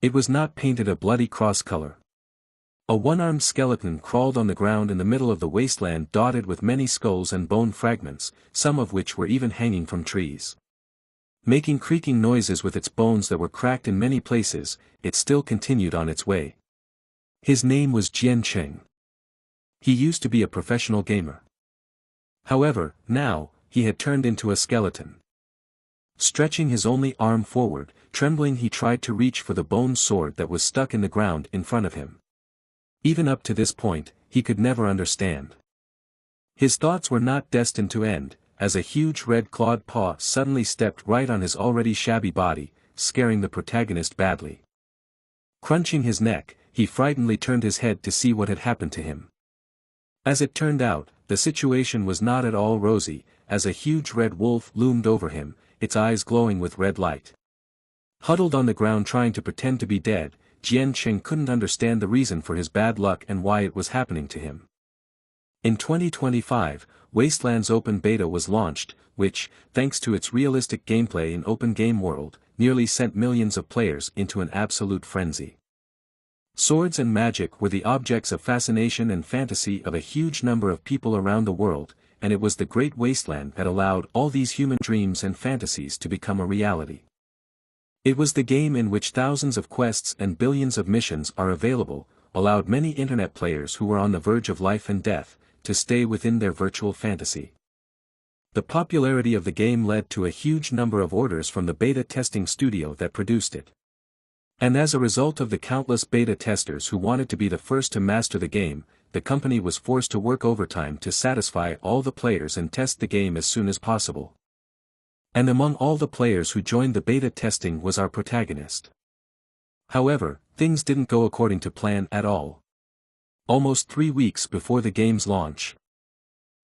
It was not painted a bloody cross color. A one-armed skeleton crawled on the ground in the middle of the wasteland dotted with many skulls and bone fragments, some of which were even hanging from trees. Making creaking noises with its bones that were cracked in many places, it still continued on its way. His name was Jian Cheng. He used to be a professional gamer. However, now, he had turned into a skeleton. Stretching his only arm forward, trembling he tried to reach for the bone sword that was stuck in the ground in front of him. Even up to this point, he could never understand. His thoughts were not destined to end, as a huge red-clawed paw suddenly stepped right on his already shabby body, scaring the protagonist badly. Crunching his neck, he frightenedly turned his head to see what had happened to him. As it turned out, the situation was not at all rosy, as a huge red wolf loomed over him, its eyes glowing with red light. Huddled on the ground trying to pretend to be dead, Jian Cheng couldn't understand the reason for his bad luck and why it was happening to him. In 2025, Wasteland's open beta was launched, which, thanks to its realistic gameplay in open game world, nearly sent millions of players into an absolute frenzy. Swords and magic were the objects of fascination and fantasy of a huge number of people around the world, and it was the Great Wasteland that allowed all these human dreams and fantasies to become a reality. It was the game in which thousands of quests and billions of missions are available, allowed many internet players who were on the verge of life and death, to stay within their virtual fantasy. The popularity of the game led to a huge number of orders from the beta testing studio that produced it. And as a result of the countless beta testers who wanted to be the first to master the game, the company was forced to work overtime to satisfy all the players and test the game as soon as possible. And among all the players who joined the beta testing was our protagonist. However, things didn't go according to plan at all. Almost 3 weeks before the game's launch,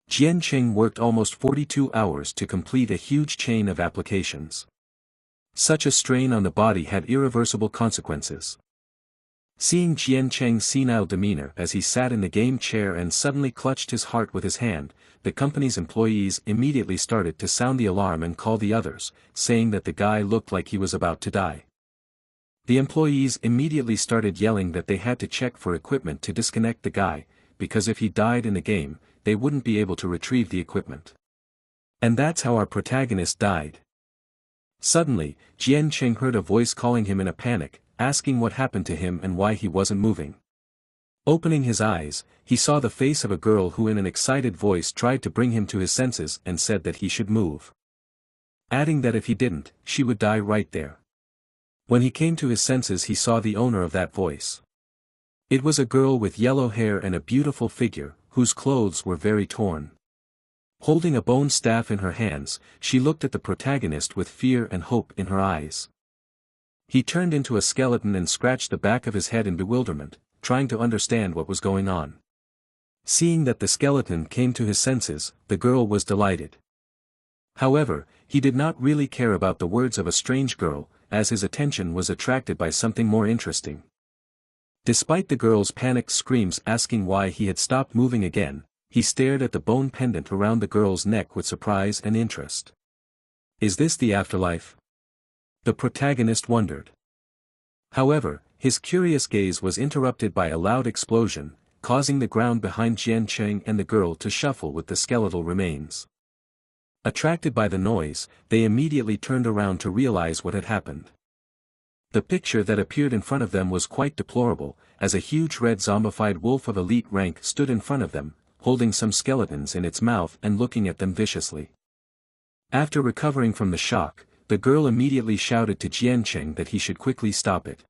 Jian Cheng worked almost 42 hours to complete a huge chain of applications. Such a strain on the body had irreversible consequences. Seeing Jian Cheng's senile demeanor as he sat in the game chair and suddenly clutched his heart with his hand, the company's employees immediately started to sound the alarm and call the others, saying that the guy looked like he was about to die. The employees immediately started yelling that they had to check for equipment to disconnect the guy, because if he died in the game, they wouldn't be able to retrieve the equipment. And that's how our protagonist died. Suddenly, Jian Cheng heard a voice calling him in a panic, asking what happened to him and why he wasn't moving. Opening his eyes, he saw the face of a girl who in an excited voice tried to bring him to his senses and said that he should move. Adding that if he didn't, she would die right there. When he came to his senses he saw the owner of that voice. It was a girl with yellow hair and a beautiful figure, whose clothes were very torn. Holding a bone staff in her hands, she looked at the protagonist with fear and hope in her eyes. He turned into a skeleton and scratched the back of his head in bewilderment, trying to understand what was going on. Seeing that the skeleton came to his senses, the girl was delighted. However, he did not really care about the words of a strange girl, as his attention was attracted by something more interesting. Despite the girl's panicked screams asking why he had stopped moving again, he stared at the bone pendant around the girl's neck with surprise and interest. Is this the afterlife? The protagonist wondered. However, his curious gaze was interrupted by a loud explosion, causing the ground behind Jian Cheng and the girl to shuffle with the skeletal remains. Attracted by the noise, they immediately turned around to realize what had happened. The picture that appeared in front of them was quite deplorable, as a huge red zombified wolf of elite rank stood in front of them, holding some skeletons in its mouth and looking at them viciously. After recovering from the shock, the girl immediately shouted to Jian Cheng that he should quickly stop it.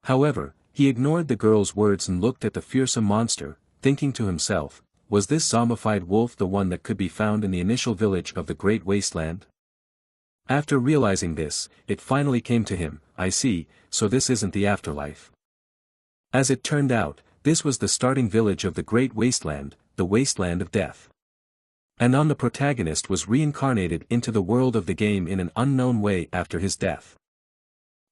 However, he ignored the girl's words and looked at the fearsome monster, thinking to himself, was this zombified wolf the one that could be found in the initial village of the Great Wasteland? After realizing this, it finally came to him, I see, so this isn't the afterlife. As it turned out, this was the starting village of the Great Wasteland, the Wasteland of Death. And the protagonist was reincarnated into the world of the game in an unknown way after his death.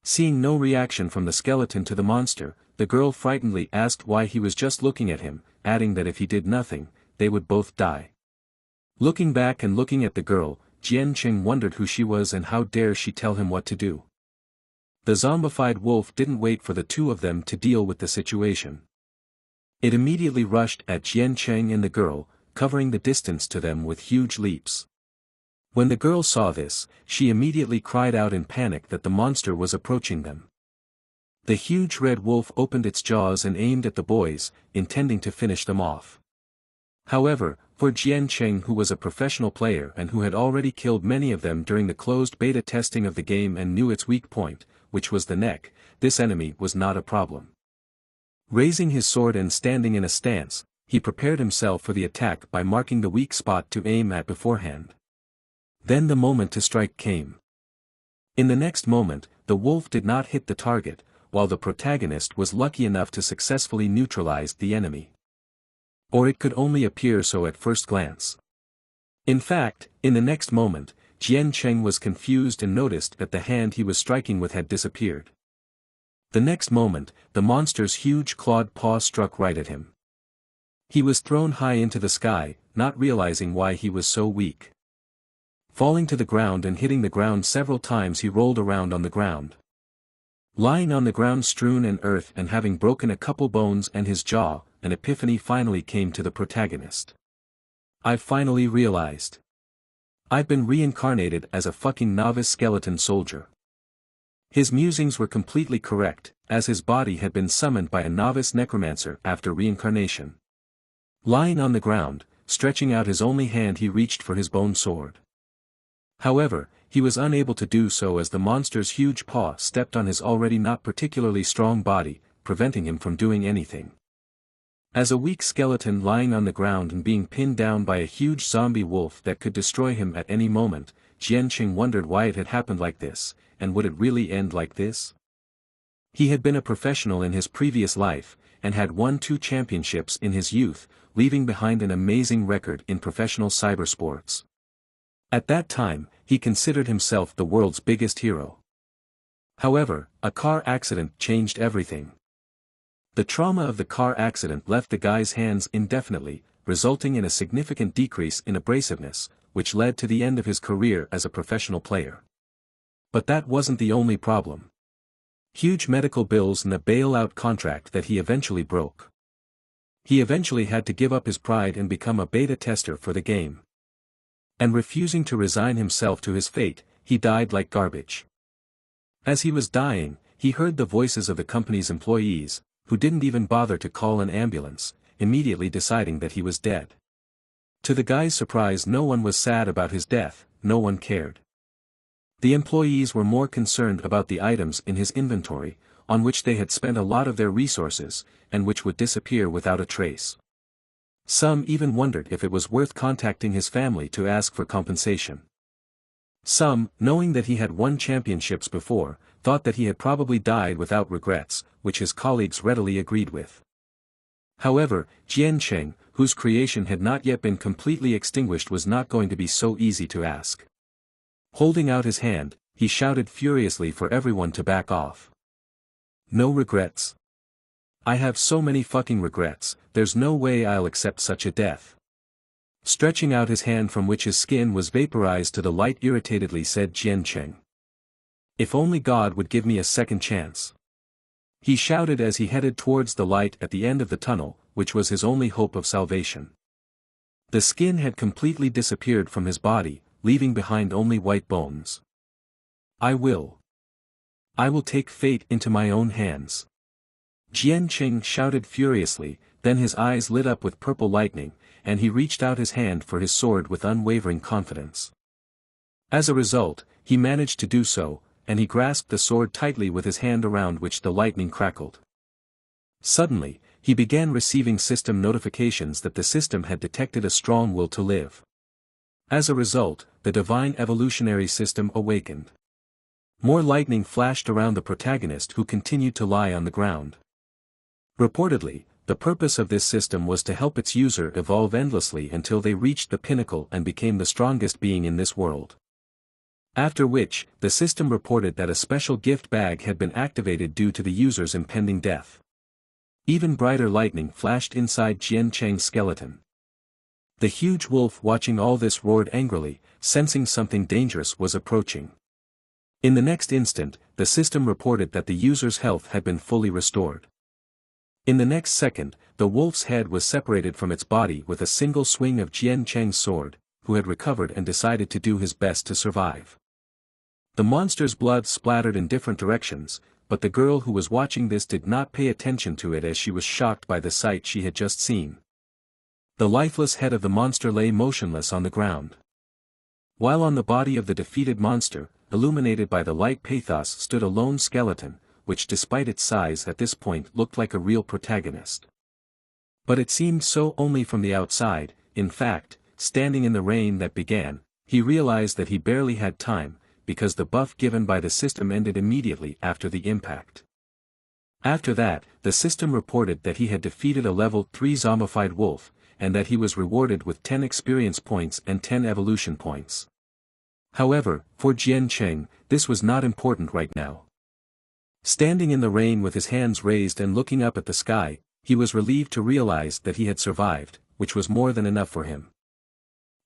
Seeing no reaction from the skeleton to the monster, the girl frightenedly asked why he was just looking at him, adding that if he did nothing, they would both die. Looking back and looking at the girl, Jian Cheng wondered who she was and how dare she tell him what to do. The zombified wolf didn't wait for the two of them to deal with the situation. It immediately rushed at Jian Cheng and the girl, covering the distance to them with huge leaps. When the girl saw this, she immediately cried out in panic that the monster was approaching them. The huge red wolf opened its jaws and aimed at the boys, intending to finish them off. However, for Jian Cheng, who was a professional player and who had already killed many of them during the closed beta testing of the game and knew its weak point, which was the neck, this enemy was not a problem. Raising his sword and standing in a stance, he prepared himself for the attack by marking the weak spot to aim at beforehand. Then the moment to strike came. In the next moment, the wolf did not hit the target, while the protagonist was lucky enough to successfully neutralize the enemy. Or it could only appear so at first glance. In fact, in the next moment, Jian Cheng was confused and noticed that the hand he was striking with had disappeared. The next moment, the monster's huge clawed paw struck right at him. He was thrown high into the sky, not realizing why he was so weak. Falling to the ground and hitting the ground several times, he rolled around on the ground. Lying on the ground strewn in earth and having broken a couple bones and his jaw, an epiphany finally came to the protagonist. "I've finally realized. I've been reincarnated as a fucking novice skeleton soldier." His musings were completely correct, as his body had been summoned by a novice necromancer after reincarnation. Lying on the ground, stretching out his only hand, he reached for his bone sword. However, he was unable to do so as the monster's huge paw stepped on his already not particularly strong body, preventing him from doing anything. As a weak skeleton lying on the ground and being pinned down by a huge zombie wolf that could destroy him at any moment, Jian Cheng wondered why it had happened like this, and would it really end like this? He had been a professional in his previous life, and had won 2 championships in his youth, leaving behind an amazing record in professional cybersports. At that time, he considered himself the world's biggest hero. However, a car accident changed everything. The trauma of the car accident left the guy's hands indefinitely, resulting in a significant decrease in abrasiveness, which led to the end of his career as a professional player. But that wasn't the only problem. Huge medical bills and a bailout contract that he eventually broke. He eventually had to give up his pride and become a beta tester for the game. And refusing to resign himself to his fate, he died like garbage. As he was dying, he heard the voices of the company's employees, who didn't even bother to call an ambulance, immediately deciding that he was dead. To the guy's surprise, no one was sad about his death, no one cared. The employees were more concerned about the items in his inventory, on which they had spent a lot of their resources, and which would disappear without a trace. Some even wondered if it was worth contacting his family to ask for compensation. Some, knowing that he had won championships before, thought that he had probably died without regrets, which his colleagues readily agreed with. However, Jian Cheng, whose creation had not yet been completely extinguished, was not going to be so easy to ask. Holding out his hand, he shouted furiously for everyone to back off. "No regrets. I have so many fucking regrets, there's no way I'll accept such a death." Stretching out his hand from which his skin was vaporized to the light irritatedly said Jian Cheng. "If only God would give me a second chance." He shouted as he headed towards the light at the end of the tunnel, which was his only hope of salvation. The skin had completely disappeared from his body, leaving behind only white bones. I will take fate into my own hands." Jian Cheng shouted furiously, then his eyes lit up with purple lightning, and he reached out his hand for his sword with unwavering confidence. As a result, he managed to do so, and he grasped the sword tightly with his hand around which the lightning crackled. Suddenly, he began receiving system notifications that the system had detected a strong will to live. As a result, the divine evolutionary system awakened. More lightning flashed around the protagonist, who continued to lie on the ground. Reportedly, the purpose of this system was to help its user evolve endlessly until they reached the pinnacle and became the strongest being in this world. After which, the system reported that a special gift bag had been activated due to the user's impending death. Even brighter lightning flashed inside Jian Cheng's skeleton. The huge wolf watching all this roared angrily, sensing something dangerous was approaching. In the next instant, the system reported that the user's health had been fully restored. In the next second, the wolf's head was separated from its body with a single swing of Jian Cheng's sword, who had recovered and decided to do his best to survive. The monster's blood splattered in different directions, but the girl who was watching this did not pay attention to it as she was shocked by the sight she had just seen. The lifeless head of the monster lay motionless on the ground. While on the body of the defeated monster, illuminated by the light pathos, stood a lone skeleton, which despite its size at this point looked like a real protagonist. But it seemed so only from the outside. In fact, standing in the rain that began, he realized that he barely had time, because the buff given by the system ended immediately after the impact. After that, the system reported that he had defeated a level 3 zombified wolf, and that he was rewarded with 10 experience points and 10 evolution points. However, for Jian Cheng, this was not important right now. Standing in the rain with his hands raised and looking up at the sky, he was relieved to realize that he had survived, which was more than enough for him.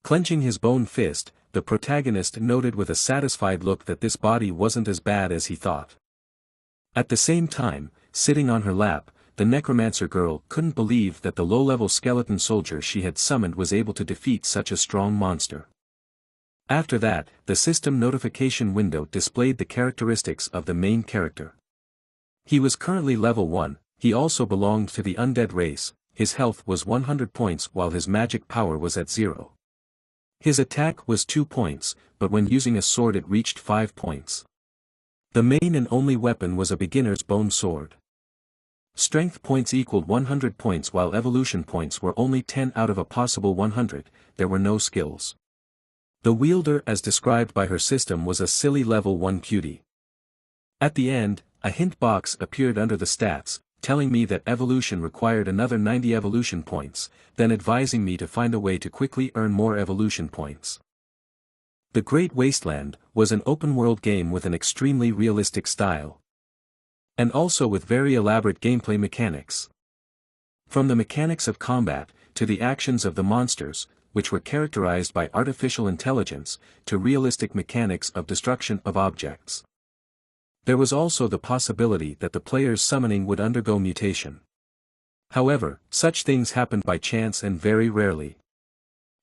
Clenching his bone fist, the protagonist noted with a satisfied look that this body wasn't as bad as he thought. At the same time, sitting on her lap, the necromancer girl couldn't believe that the low-level skeleton soldier she had summoned was able to defeat such a strong monster. After that, the system notification window displayed the characteristics of the main character. He was currently level 1, he also belonged to the undead race, his health was 100 points while his magic power was at 0. His attack was 2 points, but when using a sword it reached 5 points. The main and only weapon was a beginner's bone sword. Strength points equaled 100 points while evolution points were only 10 out of a possible 100, there were no skills. The wielder as described by her system was a silly level 1 cutie. At the end, a hint box appeared under the stats, telling me that evolution required another 90 evolution points, then advising me to find a way to quickly earn more evolution points. The Great Wasteland was an open-world game with an extremely realistic style. And also with very elaborate gameplay mechanics. From the mechanics of combat, to the actions of the monsters, which were characterized by artificial intelligence, to realistic mechanics of destruction of objects. There was also the possibility that the player's summoning would undergo mutation. However, such things happened by chance and very rarely.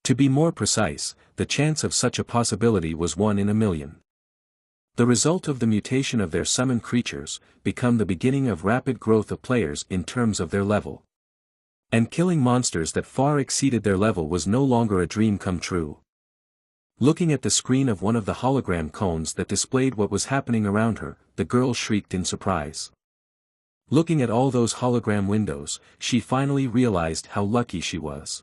To be more precise, the chance of such a possibility was 1 in a million. The result of the mutation of their summoned creatures became the beginning of rapid growth of players in terms of their level. And killing monsters that far exceeded their level was no longer a dream come true. Looking at the screen of one of the hologram cones that displayed what was happening around her, the girl shrieked in surprise. Looking at all those hologram windows, she finally realized how lucky she was.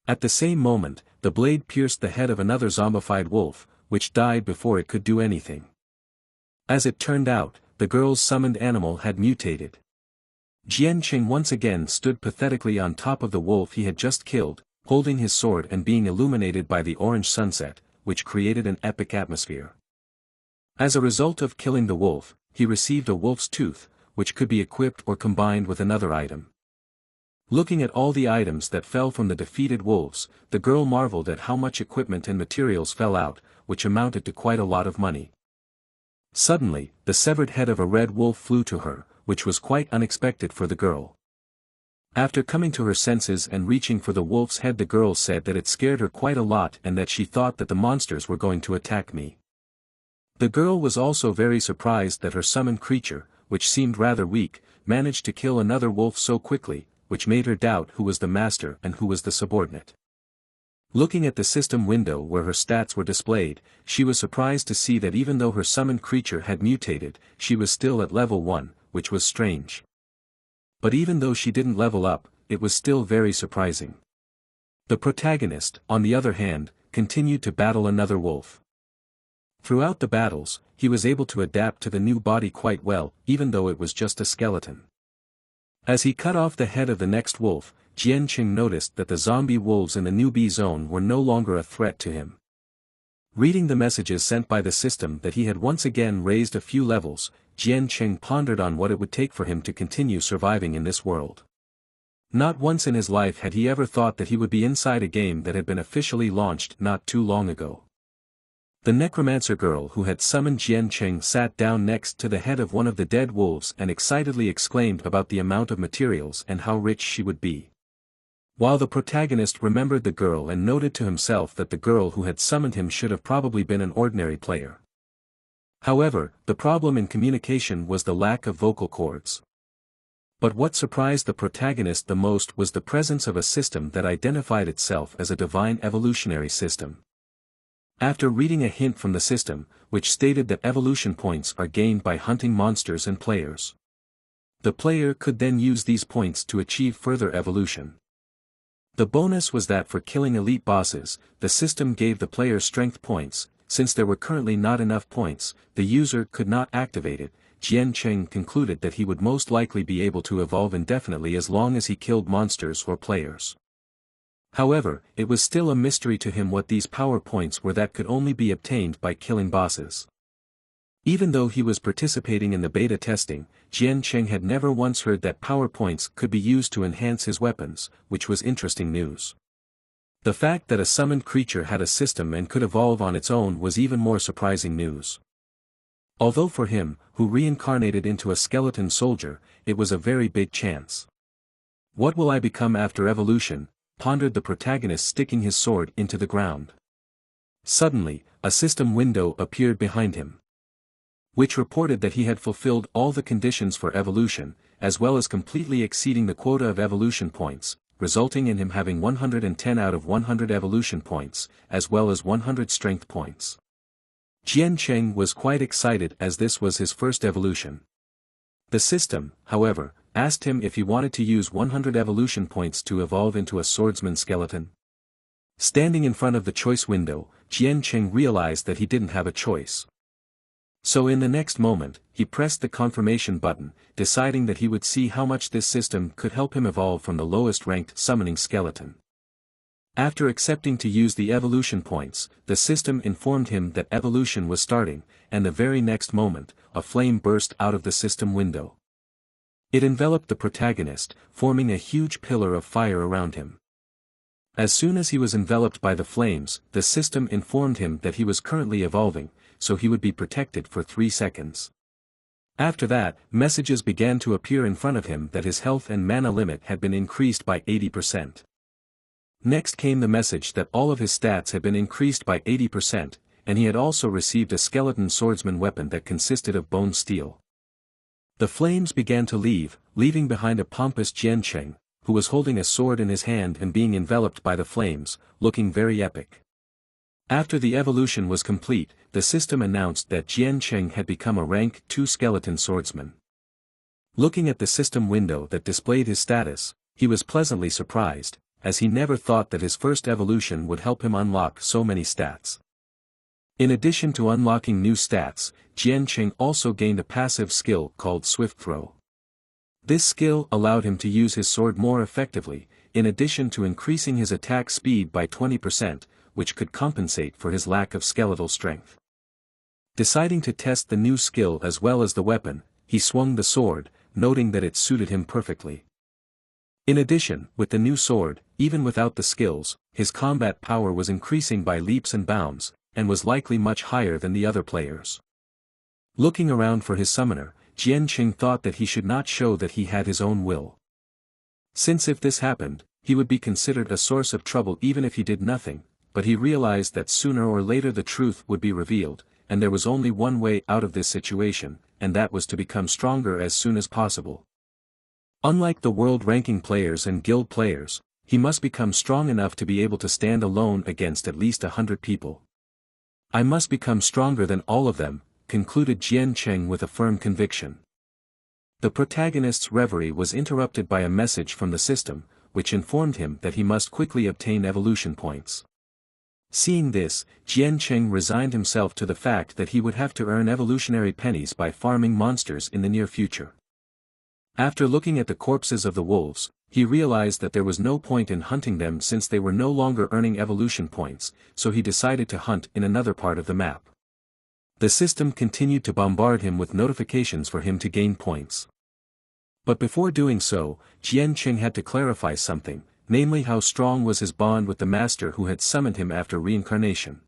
At the same moment, the blade pierced the head of another zombified wolf, which died before it could do anything. As it turned out, the girl's summoned animal had mutated. Jian Cheng once again stood pathetically on top of the wolf he had just killed, holding his sword and being illuminated by the orange sunset, which created an epic atmosphere. As a result of killing the wolf, he received a wolf's tooth, which could be equipped or combined with another item. Looking at all the items that fell from the defeated wolves, the girl marveled at how much equipment and materials fell out, which amounted to quite a lot of money. Suddenly, the severed head of a red wolf flew to her, which was quite unexpected for the girl. After coming to her senses and reaching for the wolf's head, the girl said that it scared her quite a lot and that she thought that the monsters were going to attack me. The girl was also very surprised that her summoned creature, which seemed rather weak, managed to kill another wolf so quickly, which made her doubt who was the master and who was the subordinate. Looking at the system window where her stats were displayed, she was surprised to see that even though her summoned creature had mutated, she was still at level 1, which was strange. But even though she didn't level up, it was still very surprising. The protagonist, on the other hand, continued to battle another wolf. Throughout the battles, he was able to adapt to the new body quite well, even though it was just a skeleton. As he cut off the head of the next wolf, Jian Cheng noticed that the zombie wolves in the newbie zone were no longer a threat to him. Reading the messages sent by the system that he had once again raised a few levels, Jian Cheng pondered on what it would take for him to continue surviving in this world. Not once in his life had he ever thought that he would be inside a game that had been officially launched not too long ago. The necromancer girl who had summoned Jian Cheng sat down next to the head of one of the dead wolves and excitedly exclaimed about the amount of materials and how rich she would be. While the protagonist remembered the girl and noted to himself that the girl who had summoned him should have probably been an ordinary player. However, the problem in communication was the lack of vocal cords. But what surprised the protagonist the most was the presence of a system that identified itself as a divine evolutionary system. After reading a hint from the system, which stated that evolution points are gained by hunting monsters and players, the player could then use these points to achieve further evolution. The bonus was that for killing elite bosses, the system gave the player strength points. Since there were currently not enough points, the user could not activate it. Jian Cheng concluded that he would most likely be able to evolve indefinitely as long as he killed monsters or players. However, it was still a mystery to him what these power points were that could only be obtained by killing bosses. Even though he was participating in the beta testing, Jian Cheng had never once heard that power points could be used to enhance his weapons, which was interesting news. The fact that a summoned creature had a system and could evolve on its own was even more surprising news. Although for him, who reincarnated into a skeleton soldier, it was a very big chance. What will I become after evolution? Pondered the protagonist, sticking his sword into the ground. Suddenly, a system window appeared behind him, which reported that he had fulfilled all the conditions for evolution, as well as completely exceeding the quota of evolution points, resulting in him having 110 out of 100 evolution points, as well as 100 strength points. Jian Cheng was quite excited as this was his first evolution. The system, however, asked him if he wanted to use 100 evolution points to evolve into a swordsman skeleton. Standing in front of the choice window, Jian Cheng realized that he didn't have a choice. So in the next moment, he pressed the confirmation button, deciding that he would see how much this system could help him evolve from the lowest ranked summoning skeleton. After accepting to use the evolution points, the system informed him that evolution was starting, and the very next moment, a flame burst out of the system window. It enveloped the protagonist, forming a huge pillar of fire around him. As soon as he was enveloped by the flames, the system informed him that he was currently evolving, so he would be protected for 3 seconds. After that, messages began to appear in front of him that his health and mana limit had been increased by 80%. Next came the message that all of his stats had been increased by 80%, and he had also received a skeleton swordsman weapon that consisted of bone steel. The flames began to leave, leaving behind a pompous Jian Cheng, who was holding a sword in his hand and being enveloped by the flames, looking very epic. After the evolution was complete, the system announced that Jian Cheng had become a rank 2 skeleton swordsman. Looking at the system window that displayed his status, he was pleasantly surprised, as he never thought that his first evolution would help him unlock so many stats. In addition to unlocking new stats, Jian Cheng also gained a passive skill called Swift Throw. This skill allowed him to use his sword more effectively, in addition to increasing his attack speed by 20%, which could compensate for his lack of skeletal strength. Deciding to test the new skill as well as the weapon, he swung the sword, noting that it suited him perfectly. In addition, with the new sword, even without the skills, his combat power was increasing by leaps and bounds, and was likely much higher than the other players. Looking around for his summoner, Jian Cheng thought that he should not show that he had his own will. Since if this happened, he would be considered a source of trouble even if he did nothing, but he realized that sooner or later the truth would be revealed, and there was only one way out of this situation, and that was to become stronger as soon as possible. Unlike the world-ranking players and guild players, he must become strong enough to be able to stand alone against at least 100 people. I must become stronger than all of them, concluded Jian Cheng with a firm conviction. The protagonist's reverie was interrupted by a message from the system, which informed him that he must quickly obtain evolution points. Seeing this, Jian Cheng resigned himself to the fact that he would have to earn evolutionary pennies by farming monsters in the near future. After looking at the corpses of the wolves, he realized that there was no point in hunting them since they were no longer earning evolution points, so he decided to hunt in another part of the map. The system continued to bombard him with notifications for him to gain points. But before doing so, Jian Cheng had to clarify something, namely how strong was his bond with the master who had summoned him after reincarnation.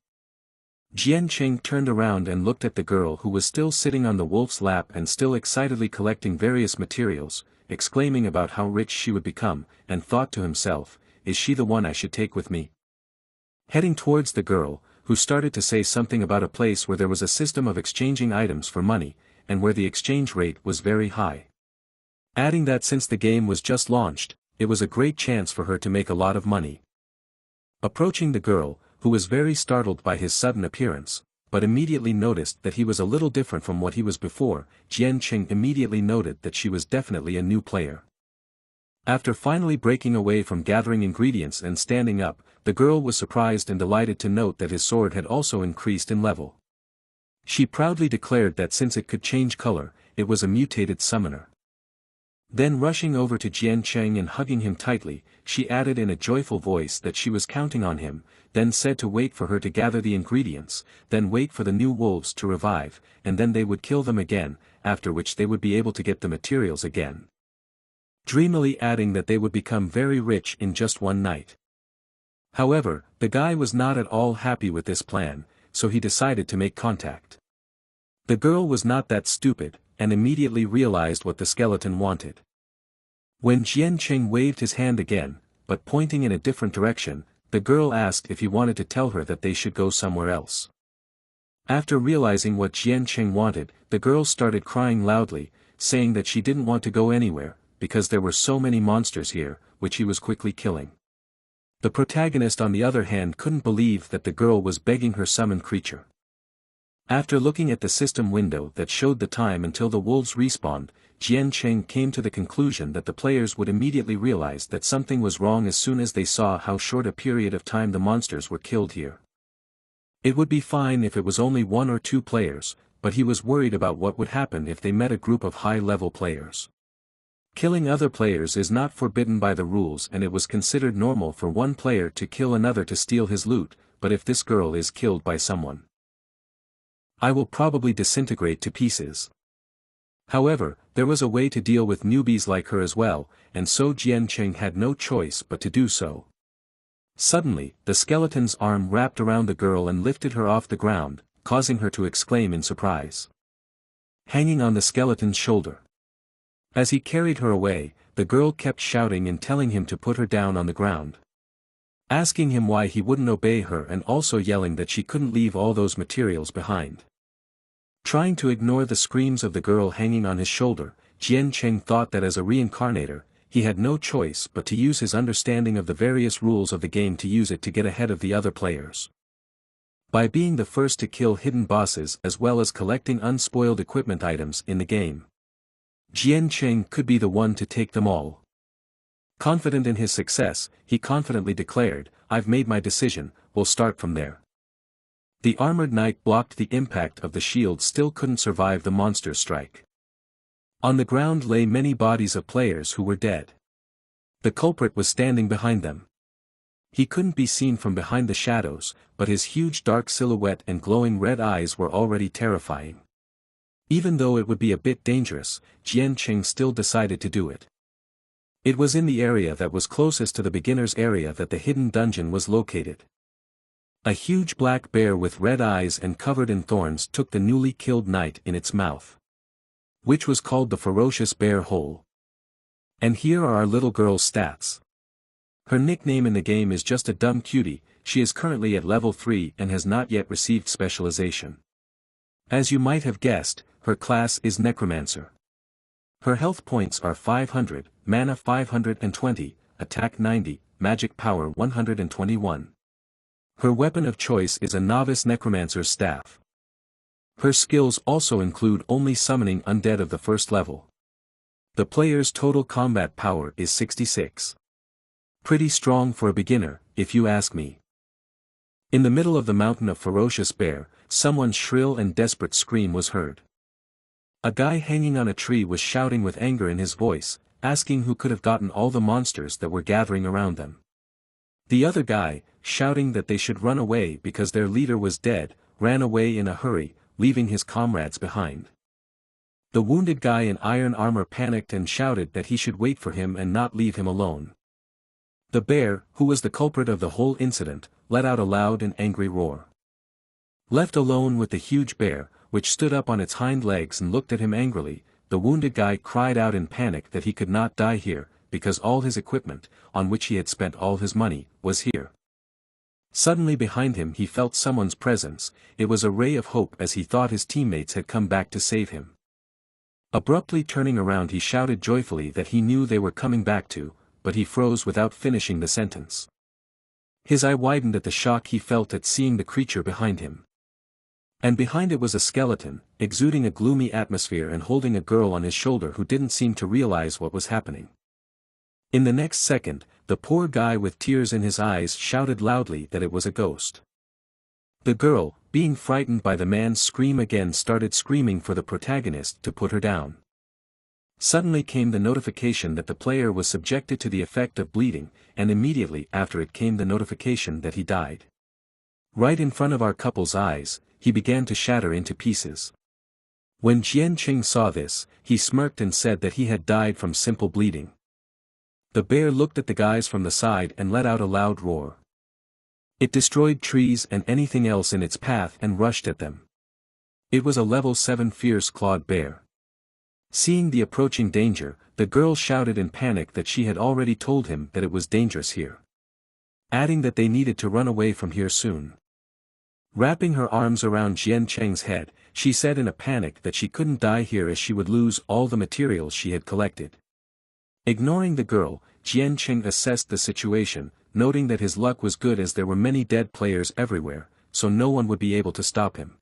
Jian Qing turned around and looked at the girl who was still sitting on the wolf's lap and still excitedly collecting various materials, exclaiming about how rich she would become, and thought to himself, is she the one I should take with me? Heading towards the girl, who started to say something about a place where there was a system of exchanging items for money, and where the exchange rate was very high. Adding that since the game was just launched, it was a great chance for her to make a lot of money. Approaching the girl, who was very startled by his sudden appearance, but immediately noticed that he was a little different from what he was before, Jian Qing immediately noted that she was definitely a new player. After finally breaking away from gathering ingredients and standing up, the girl was surprised and delighted to note that his sword had also increased in level. She proudly declared that since it could change color, it was a mutated summoner. Then rushing over to Jian Qing and hugging him tightly, she added in a joyful voice that she was counting on him, then said to wait for her to gather the ingredients, then wait for the new wolves to revive, and then they would kill them again, after which they would be able to get the materials again. Dreamily adding that they would become very rich in just one night. However, the guy was not at all happy with this plan, so he decided to make contact. The girl was not that stupid, and immediately realized what the skeleton wanted. When Jian Qing waved his hand again, but pointing in a different direction, the girl asked if he wanted to tell her that they should go somewhere else. After realizing what Jian Qing wanted, the girl started crying loudly, saying that she didn't want to go anywhere, because there were so many monsters here, which he was quickly killing. The protagonist on the other hand couldn't believe that the girl was begging her summoned creature. After looking at the system window that showed the time until the wolves respawned, Jian Qing came to the conclusion that the players would immediately realize that something was wrong as soon as they saw how short a period of time the monsters were killed here. It would be fine if it was only 1 or 2 players, but he was worried about what would happen if they met a group of high-level players. Killing other players is not forbidden by the rules, and it was considered normal for one player to kill another to steal his loot, but if this girl is killed by someone, I will probably disintegrate to pieces. However, there was a way to deal with newbies like her as well, and so Jian Qing had no choice but to do so. Suddenly, the skeleton's arm wrapped around the girl and lifted her off the ground, causing her to exclaim in surprise. Hanging on the skeleton's shoulder. As he carried her away, the girl kept shouting and telling him to put her down on the ground. Asking him why he wouldn't obey her and also yelling that she couldn't leave all those materials behind. Trying to ignore the screams of the girl hanging on his shoulder, Jian Qing thought that as a reincarnator, he had no choice but to use his understanding of the various rules of the game to use it to get ahead of the other players. By being the first to kill hidden bosses as well as collecting unspoiled equipment items in the game, Jian Qing could be the one to take them all. Confident in his success, he confidently declared, "I've made my decision, we'll start from there." The armored knight blocked the impact of the shield, still couldn't survive the monster's strike. On the ground lay many bodies of players who were dead. The culprit was standing behind them. He couldn't be seen from behind the shadows, but his huge dark silhouette and glowing red eyes were already terrifying. Even though it would be a bit dangerous, Jian Qing still decided to do it. It was in the area that was closest to the beginner's area that the hidden dungeon was located. A huge black bear with red eyes and covered in thorns took the newly killed knight in its mouth, which was called the ferocious bear hole. And here are our little girl's stats. Her nickname in the game is just a dumb cutie. She is currently at level 3 and has not yet received specialization. As you might have guessed, her class is Necromancer. Her health points are 500, mana 520, attack 90, magic power 121. Her weapon of choice is a novice necromancer's staff. Her skills also include only summoning undead of the first level. The player's total combat power is 66. Pretty strong for a beginner, if you ask me. In the middle of the mountain of ferocious bear, someone's shrill and desperate scream was heard. A guy hanging on a tree was shouting with anger in his voice, asking who could have gotten all the monsters that were gathering around them. The other guy, shouting that they should run away because their leader was dead, ran away in a hurry, leaving his comrades behind. The wounded guy in iron armor panicked and shouted that he should wait for him and not leave him alone. The bear, who was the culprit of the whole incident, let out a loud and angry roar. Left alone with the huge bear, which stood up on its hind legs and looked at him angrily, the wounded guy cried out in panic that he could not die here, because all his equipment, on which he had spent all his money, was here. Suddenly behind him he felt someone's presence. It was a ray of hope as he thought his teammates had come back to save him. Abruptly turning around he shouted joyfully that he knew they were coming back to, but he froze without finishing the sentence. His eye widened at the shock he felt at seeing the creature behind him. And behind it was a skeleton, exuding a gloomy atmosphere and holding a girl on his shoulder who didn't seem to realize what was happening. In the next second, the poor guy with tears in his eyes shouted loudly that it was a ghost. The girl, being frightened by the man's scream again, started screaming for the protagonist to put her down. Suddenly came the notification that the player was subjected to the effect of bleeding, and immediately after it came the notification that he died. Right in front of our couple's eyes, he began to shatter into pieces. When Jianqing saw this, he smirked and said that he had died from simple bleeding. The bear looked at the guys from the side and let out a loud roar. It destroyed trees and anything else in its path and rushed at them. It was a level 7 fierce clawed bear. Seeing the approaching danger, the girl shouted in panic that she had already told him that it was dangerous here, adding that they needed to run away from here soon. Wrapping her arms around Jian Cheng's head, she said in a panic that she couldn't die here as she would lose all the materials she had collected. Ignoring the girl, Jian Cheng assessed the situation, noting that his luck was good as there were many dead players everywhere, so no one would be able to stop him.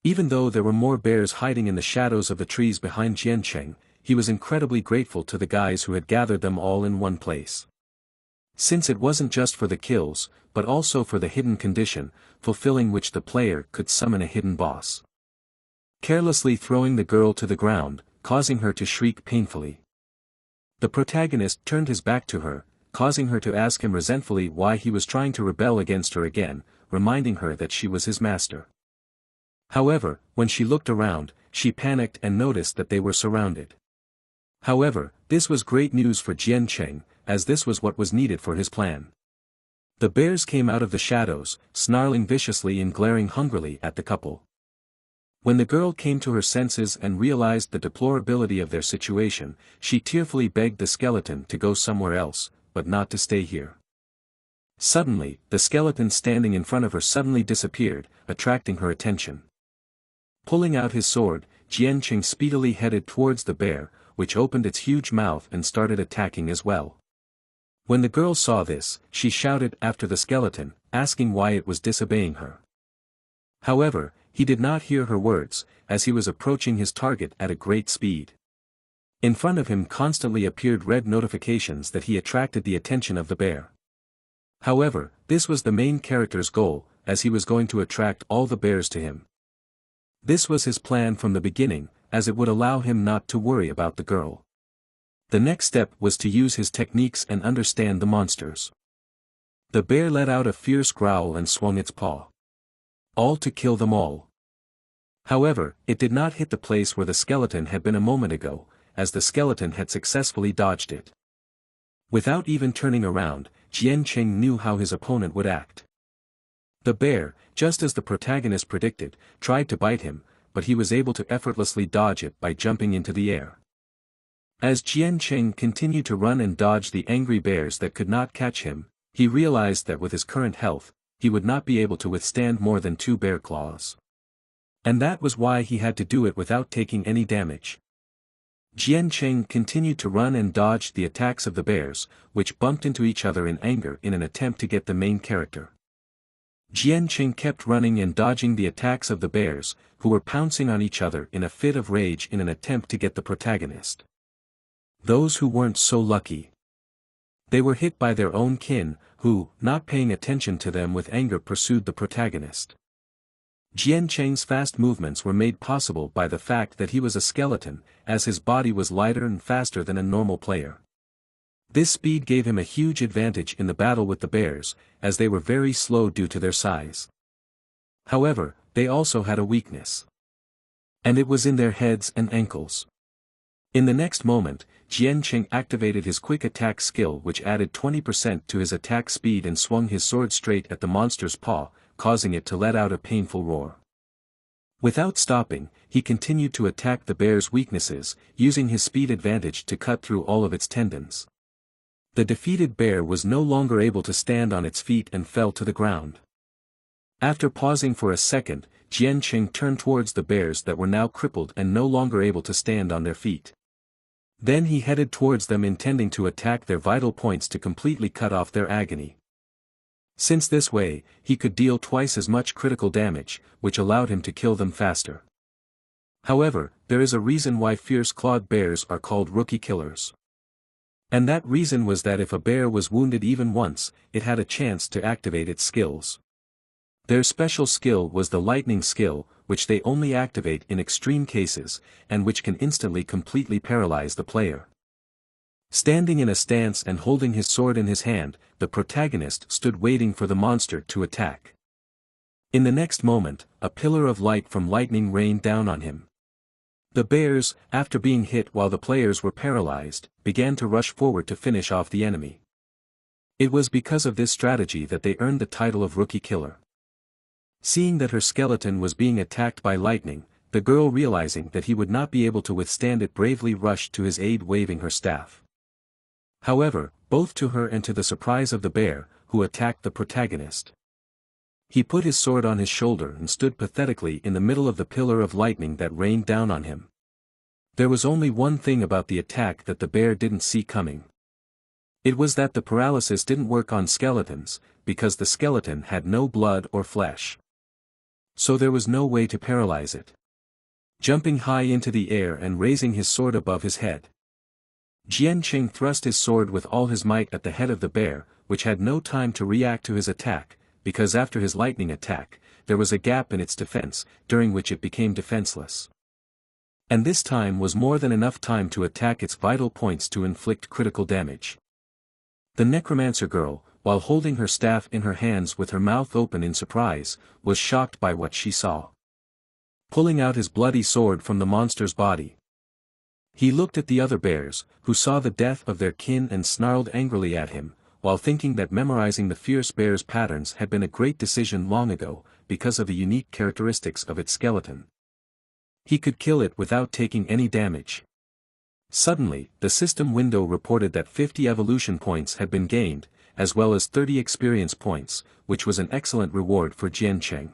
Even though there were more bears hiding in the shadows of the trees behind Jian Cheng, he was incredibly grateful to the guys who had gathered them all in one place. Since it wasn't just for the kills, but also for the hidden condition, fulfilling which the player could summon a hidden boss. Carelessly throwing the girl to the ground, causing her to shriek painfully. The protagonist turned his back to her, causing her to ask him resentfully why he was trying to rebel against her again, reminding her that she was his master. However, when she looked around, she panicked and noticed that they were surrounded. However, this was great news for Jian Cheng, as this was what was needed for his plan. The bears came out of the shadows, snarling viciously and glaring hungrily at the couple. When the girl came to her senses and realized the deplorability of their situation, she tearfully begged the skeleton to go somewhere else, but not to stay here. Suddenly, the skeleton standing in front of her suddenly disappeared, attracting her attention. Pulling out his sword, Jian Cheng speedily headed towards the bear, which opened its huge mouth and started attacking as well. When the girl saw this, she shouted after the skeleton, asking why it was disobeying her. However, he did not hear her words, as he was approaching his target at a great speed. In front of him constantly appeared red notifications that he attracted the attention of the bear. However, this was the main character's goal, as he was going to attract all the bears to him. This was his plan from the beginning, as it would allow him not to worry about the girl. The next step was to use his techniques and understand the monsters. The bear let out a fierce growl and swung its paw. All to kill them all. However, it did not hit the place where the skeleton had been a moment ago, as the skeleton had successfully dodged it. Without even turning around, Jian Cheng knew how his opponent would act. The bear, just as the protagonist predicted, tried to bite him, but he was able to effortlessly dodge it by jumping into the air. As Jian Cheng continued to run and dodge the angry bears that could not catch him, he realized that with his current health, he would not be able to withstand more than 2 bear claws. And that was why he had to do it without taking any damage. Jian Cheng continued to run and dodge the attacks of the bears, which bumped into each other in anger in an attempt to get the main character. Jian Cheng kept running and dodging the attacks of the bears, who were pouncing on each other in a fit of rage in an attempt to get the protagonist. Those who weren't so lucky. They were hit by their own kin, who, not paying attention to them with anger, pursued the protagonist. Jian Cheng's fast movements were made possible by the fact that he was a skeleton, as his body was lighter and faster than a normal player. This speed gave him a huge advantage in the battle with the bears, as they were very slow due to their size. However, they also had a weakness. And it was in their heads and ankles. In the next moment, Jian Cheng activated his quick attack skill, which added 20% to his attack speed, and swung his sword straight at the monster's paw, causing it to let out a painful roar. Without stopping, he continued to attack the bear's weaknesses, using his speed advantage to cut through all of its tendons. The defeated bear was no longer able to stand on its feet and fell to the ground. After pausing for a second, Jian Qing turned towards the bears that were now crippled and no longer able to stand on their feet. Then he headed towards them, intending to attack their vital points to completely cut off their agony. Since this way, he could deal twice as much critical damage, which allowed him to kill them faster. However, there is a reason why fierce-clawed bears are called rookie killers. And that reason was that if a bear was wounded even once, it had a chance to activate its skills. Their special skill was the lightning skill, which they only activate in extreme cases, and which can instantly completely paralyze the player. Standing in a stance and holding his sword in his hand, the protagonist stood waiting for the monster to attack. In the next moment, a pillar of light from lightning rained down on him. The bears, after being hit while the players were paralyzed, began to rush forward to finish off the enemy. It was because of this strategy that they earned the title of Rookie Killer. Seeing that her skeleton was being attacked by lightning, the girl, realizing that he would not be able to withstand it, bravely rushed to his aid, waving her staff. However, both to her and to the surprise of the bear, who attacked the protagonist, he put his sword on his shoulder and stood pathetically in the middle of the pillar of lightning that rained down on him. There was only one thing about the attack that the bear didn't see coming. It was that the paralysis didn't work on skeletons, because the skeleton had no blood or flesh. So there was no way to paralyze it. Jumping high into the air and raising his sword above his head, Jian Qing thrust his sword with all his might at the head of the bear, which had no time to react to his attack, because after his lightning attack, there was a gap in its defense, during which it became defenseless. And this time was more than enough time to attack its vital points to inflict critical damage. The necromancer girl, while holding her staff in her hands with her mouth open in surprise, was shocked by what she saw. Pulling out his bloody sword from the monster's body, he looked at the other bears, who saw the death of their kin and snarled angrily at him, while thinking that memorizing the fierce bear's patterns had been a great decision long ago, because of the unique characteristics of its skeleton. He could kill it without taking any damage. Suddenly, the system window reported that 50 evolution points had been gained, as well as 30 experience points, which was an excellent reward for Jian Qing.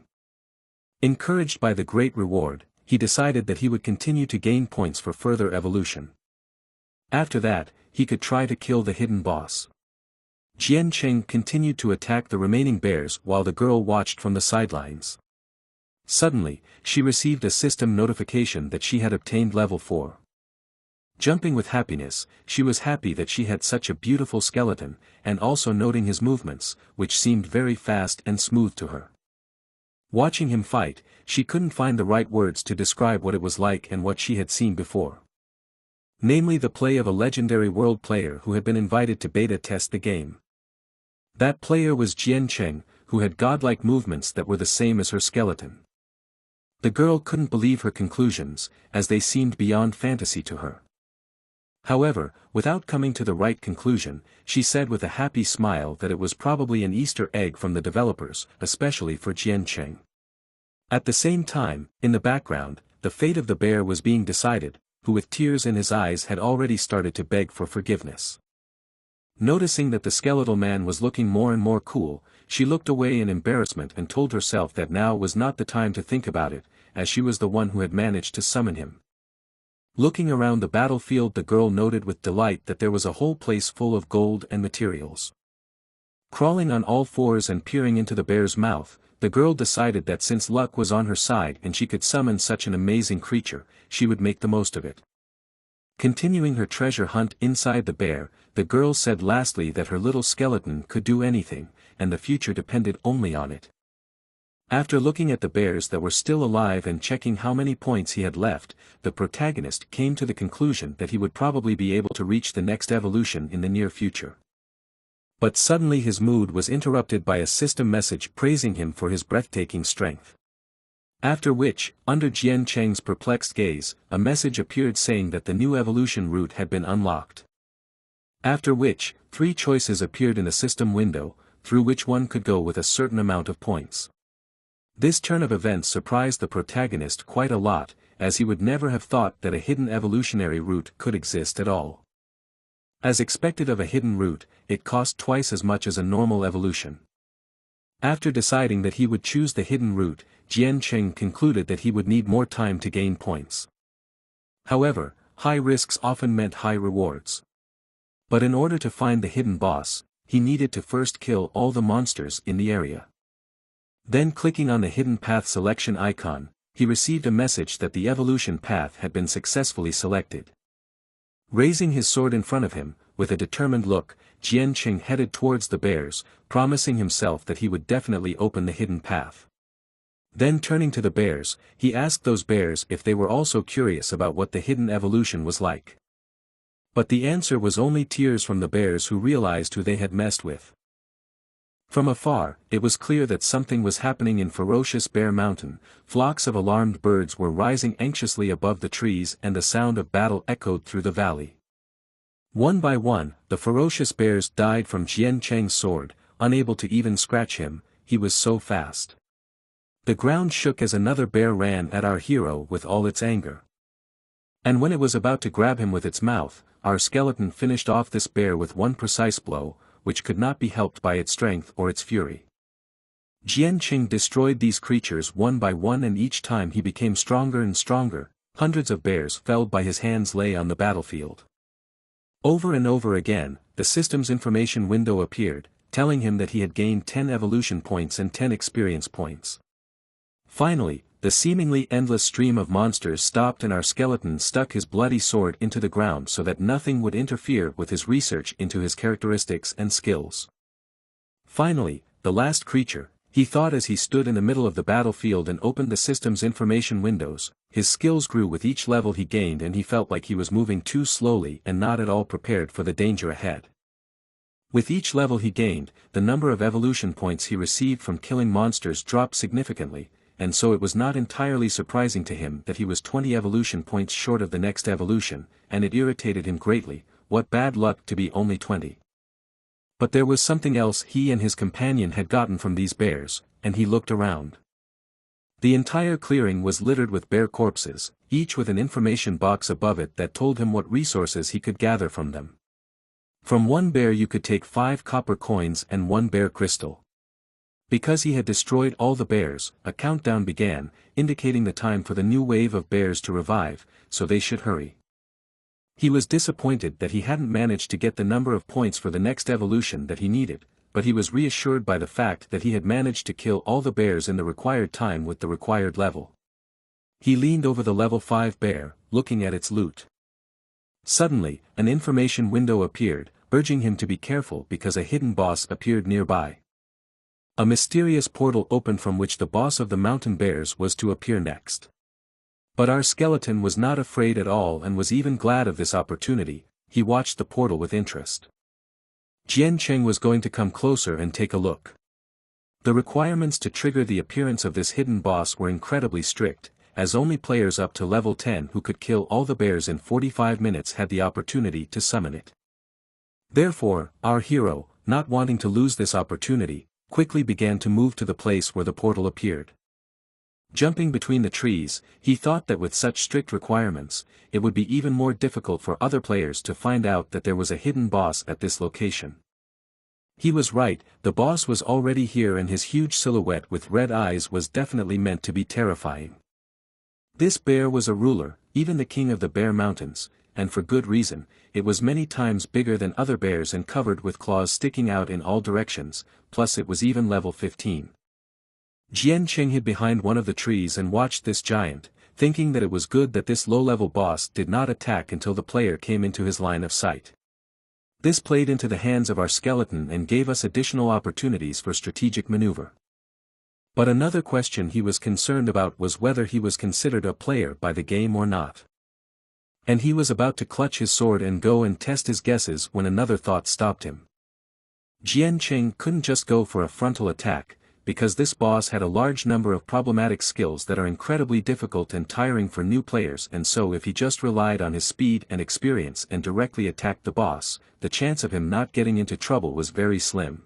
Encouraged by the great reward, he decided that he would continue to gain points for further evolution. After that, he could try to kill the hidden boss. Jian Qing continued to attack the remaining bears while the girl watched from the sidelines. Suddenly, she received a system notification that she had obtained level 4. Jumping with happiness, she was happy that she had such a beautiful skeleton, and also noting his movements, which seemed very fast and smooth to her. Watching him fight, she couldn't find the right words to describe what it was like and what she had seen before. Namely, the play of a legendary world player who had been invited to beta test the game. That player was Jian Qing, who had godlike movements that were the same as her skeleton. The girl couldn't believe her conclusions, as they seemed beyond fantasy to her. However, without coming to the right conclusion, she said with a happy smile that it was probably an Easter egg from the developers, especially for Jian Qing. At the same time, in the background, the fate of the bear was being decided, who with tears in his eyes had already started to beg for forgiveness. Noticing that the skeletal man was looking more and more cool, she looked away in embarrassment and told herself that now was not the time to think about it, as she was the one who had managed to summon him. Looking around the battlefield, the girl noted with delight that there was a whole place full of gold and materials. Crawling on all fours and peering into the bear's mouth, the girl decided that since luck was on her side and she could summon such an amazing creature, she would make the most of it. Continuing her treasure hunt inside the bear, the girl said lastly that her little skeleton could do anything, and the future depended only on it. After looking at the bears that were still alive and checking how many points he had left, the protagonist came to the conclusion that he would probably be able to reach the next evolution in the near future. But suddenly his mood was interrupted by a system message praising him for his breathtaking strength. After which, under Jian Qing's perplexed gaze, a message appeared saying that the new evolution route had been unlocked. After which, 3 choices appeared in the system window, through which one could go with a certain amount of points. This turn of events surprised the protagonist quite a lot, as he would never have thought that a hidden evolutionary route could exist at all. As expected of a hidden route, it cost twice as much as a normal evolution. After deciding that he would choose the hidden route, Jian Qing concluded that he would need more time to gain points. However, high risks often meant high rewards. But in order to find the hidden boss, he needed to first kill all the monsters in the area. Then clicking on the hidden path selection icon, he received a message that the evolution path had been successfully selected. Raising his sword in front of him, with a determined look, Jian Qing headed towards the bears, promising himself that he would definitely open the hidden path. Then turning to the bears, he asked those bears if they were also curious about what the hidden evolution was like. But the answer was only tears from the bears who realized who they had messed with. From afar, it was clear that something was happening in ferocious Bear Mountain. Flocks of alarmed birds were rising anxiously above the trees and the sound of battle echoed through the valley. One by one, the ferocious bears died from Jian Cheng's sword, unable to even scratch him, he was so fast. The ground shook as another bear ran at our hero with all its anger. And when it was about to grab him with its mouth, our skeleton finished off this bear with one precise blow, which could not be helped by its strength or its fury. Jian Qing destroyed these creatures one by one, and each time he became stronger and stronger. Hundreds of bears felled by his hands lay on the battlefield. Over and over again, the system's information window appeared, telling him that he had gained 10 evolution points and 10 experience points. Finally, the seemingly endless stream of monsters stopped and our skeleton stuck his bloody sword into the ground so that nothing would interfere with his research into his characteristics and skills. Finally, the last creature, he thought as he stood in the middle of the battlefield and opened the system's information windows, his skills grew with each level he gained and he felt like he was moving too slowly and not at all prepared for the danger ahead. With each level he gained, the number of evolution points he received from killing monsters dropped significantly, and so it was not entirely surprising to him that he was 20 evolution points short of the next evolution, and it irritated him greatly. What bad luck to be only 20. But there was something else he and his companion had gotten from these bears, and he looked around. The entire clearing was littered with bear corpses, each with an information box above it that told him what resources he could gather from them. From one bear you could take 5 copper coins and 1 bear crystal. Because he had destroyed all the bears, a countdown began, indicating the time for the new wave of bears to revive, so they should hurry. He was disappointed that he hadn't managed to get the number of points for the next evolution that he needed, but he was reassured by the fact that he had managed to kill all the bears in the required time with the required level. He leaned over the level 5 bear, looking at its loot. Suddenly, an information window appeared, urging him to be careful because a hidden boss appeared nearby. A mysterious portal opened from which the boss of the mountain bears was to appear next. But our skeleton was not afraid at all and was even glad of this opportunity. He watched the portal with interest. Jian Cheng was going to come closer and take a look. The requirements to trigger the appearance of this hidden boss were incredibly strict, as only players up to level 10 who could kill all the bears in 45 minutes had the opportunity to summon it. Therefore, our hero, not wanting to lose this opportunity, quickly began to move to the place where the portal appeared. Jumping between the trees, he thought that with such strict requirements, it would be even more difficult for other players to find out that there was a hidden boss at this location. He was right, the boss was already here and his huge silhouette with red eyes was definitely meant to be terrifying. This bear was a ruler, even the king of the Bear Mountains, and for good reason. It was many times bigger than other bears and covered with claws sticking out in all directions, plus it was even level 15. Jian Qing hid behind one of the trees and watched this giant, thinking that it was good that this low-level boss did not attack until the player came into his line of sight. This played into the hands of our skeleton and gave us additional opportunities for strategic maneuver. But another question he was concerned about was whether he was considered a player by the game or not. And he was about to clutch his sword and go and test his guesses when another thought stopped him. Jian Qing couldn't just go for a frontal attack, because this boss had a large number of problematic skills that are incredibly difficult and tiring for new players, and so if he just relied on his speed and experience and directly attacked the boss, the chance of him not getting into trouble was very slim.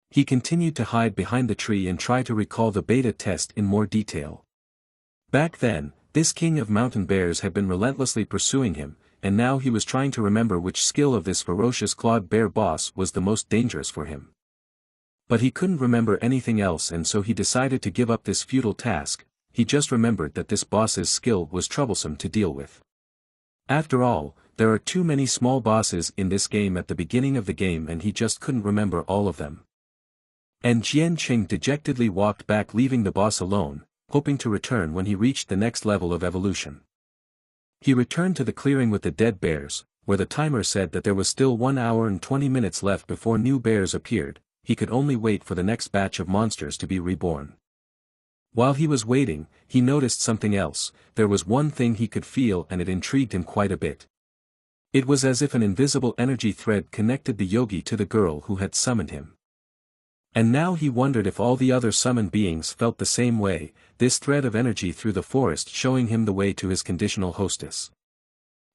He continued to hide behind the tree and try to recall the beta test in more detail. Back then, this king of mountain bears had been relentlessly pursuing him, and now he was trying to remember which skill of this ferocious clawed bear boss was the most dangerous for him. But he couldn't remember anything else, and so he decided to give up this futile task. He just remembered that this boss's skill was troublesome to deal with. After all, there are too many small bosses in this game at the beginning of the game, and he just couldn't remember all of them. And Jian Qing dejectedly walked back, leaving the boss alone, hoping to return when he reached the next level of evolution. He returned to the clearing with the dead bears, where the timer said that there was still 1 hour and 20 minutes left before new bears appeared. He could only wait for the next batch of monsters to be reborn. While he was waiting, he noticed something else. There was one thing he could feel, and it intrigued him quite a bit. It was as if an invisible energy thread connected the yogi to the girl who had summoned him. And now he wondered if all the other summoned beings felt the same way, this thread of energy through the forest showing him the way to his conditional hostess.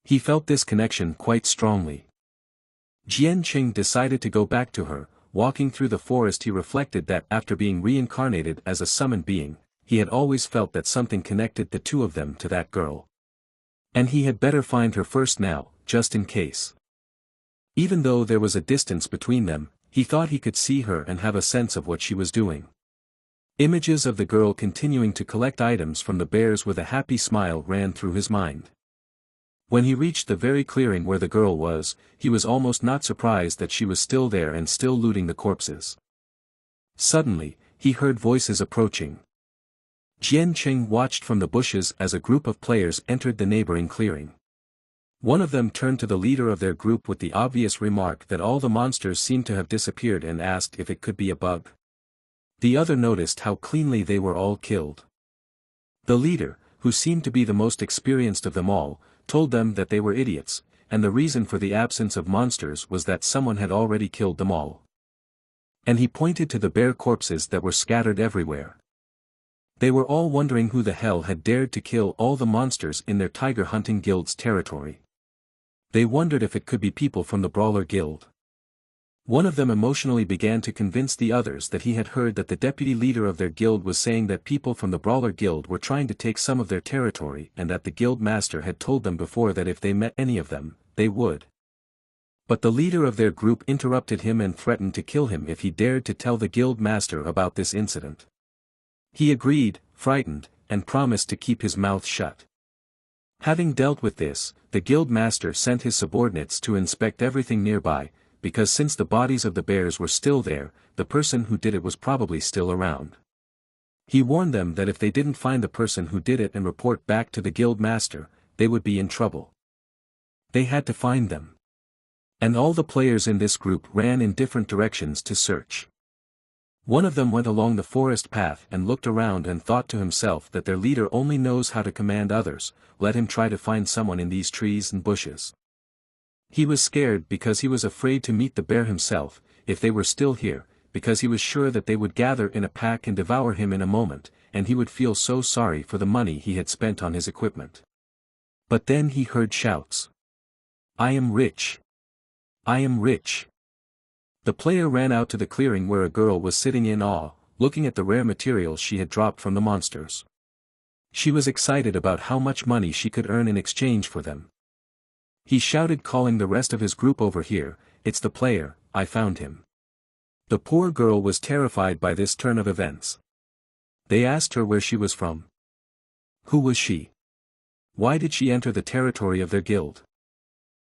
He felt this connection quite strongly. Jian Qing decided to go back to her. Walking through the forest, he reflected that after being reincarnated as a summoned being, he had always felt that something connected the two of them to that girl. And he had better find her first now, just in case. Even though there was a distance between them, he thought he could see her and have a sense of what she was doing. Images of the girl continuing to collect items from the bears with a happy smile ran through his mind. When he reached the very clearing where the girl was, he was almost not surprised that she was still there and still looting the corpses. Suddenly, he heard voices approaching. Jian Qing watched from the bushes as a group of players entered the neighboring clearing. One of them turned to the leader of their group with the obvious remark that all the monsters seemed to have disappeared and asked if it could be a bug. The other noticed how cleanly they were all killed. The leader, who seemed to be the most experienced of them all, told them that they were idiots, and the reason for the absence of monsters was that someone had already killed them all. And he pointed to the bear corpses that were scattered everywhere. They were all wondering who the hell had dared to kill all the monsters in their tiger hunting guild's territory. They wondered if it could be people from the Brawler Guild. One of them emotionally began to convince the others that he had heard that the deputy leader of their guild was saying that people from the Brawler Guild were trying to take some of their territory, and that the guild master had told them before that if they met any of them, they would. But the leader of their group interrupted him and threatened to kill him if he dared to tell the guild master about this incident. He agreed, frightened, and promised to keep his mouth shut. Having dealt with this, the guild master sent his subordinates to inspect everything nearby, because since the bodies of the bears were still there, the person who did it was probably still around. He warned them that if they didn't find the person who did it and report back to the guild master, they would be in trouble. They had to find them. And all the players in this group ran in different directions to search. One of them went along the forest path and looked around and thought to himself that their leader only knows how to command others. Let him try to find someone in these trees and bushes. He was scared because he was afraid to meet the bear himself, if they were still here, because he was sure that they would gather in a pack and devour him in a moment, and he would feel so sorry for the money he had spent on his equipment. But then he heard shouts. "I am rich! I am rich!" The player ran out to the clearing where a girl was sitting in awe, looking at the rare materials she had dropped from the monsters. She was excited about how much money she could earn in exchange for them. He shouted, calling the rest of his group over here, "It's the player, I found him." The poor girl was terrified by this turn of events. They asked her where she was from. Who was she? Why did she enter the territory of their guild?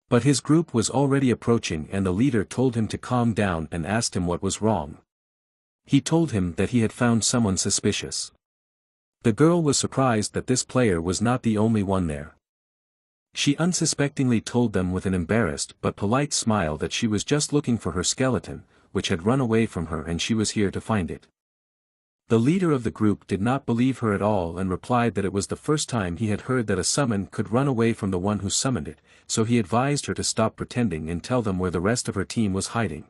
But his group was already approaching, and the leader told him to calm down and asked him what was wrong. He told him that he had found someone suspicious. The girl was surprised that this player was not the only one there. She unsuspectingly told them with an embarrassed but polite smile that she was just looking for her skeleton, which had run away from her, and she was here to find it. The leader of the group did not believe her at all and replied that it was the first time he had heard that a summon could run away from the one who summoned it, so he advised her to stop pretending and tell them where the rest of her team was hiding.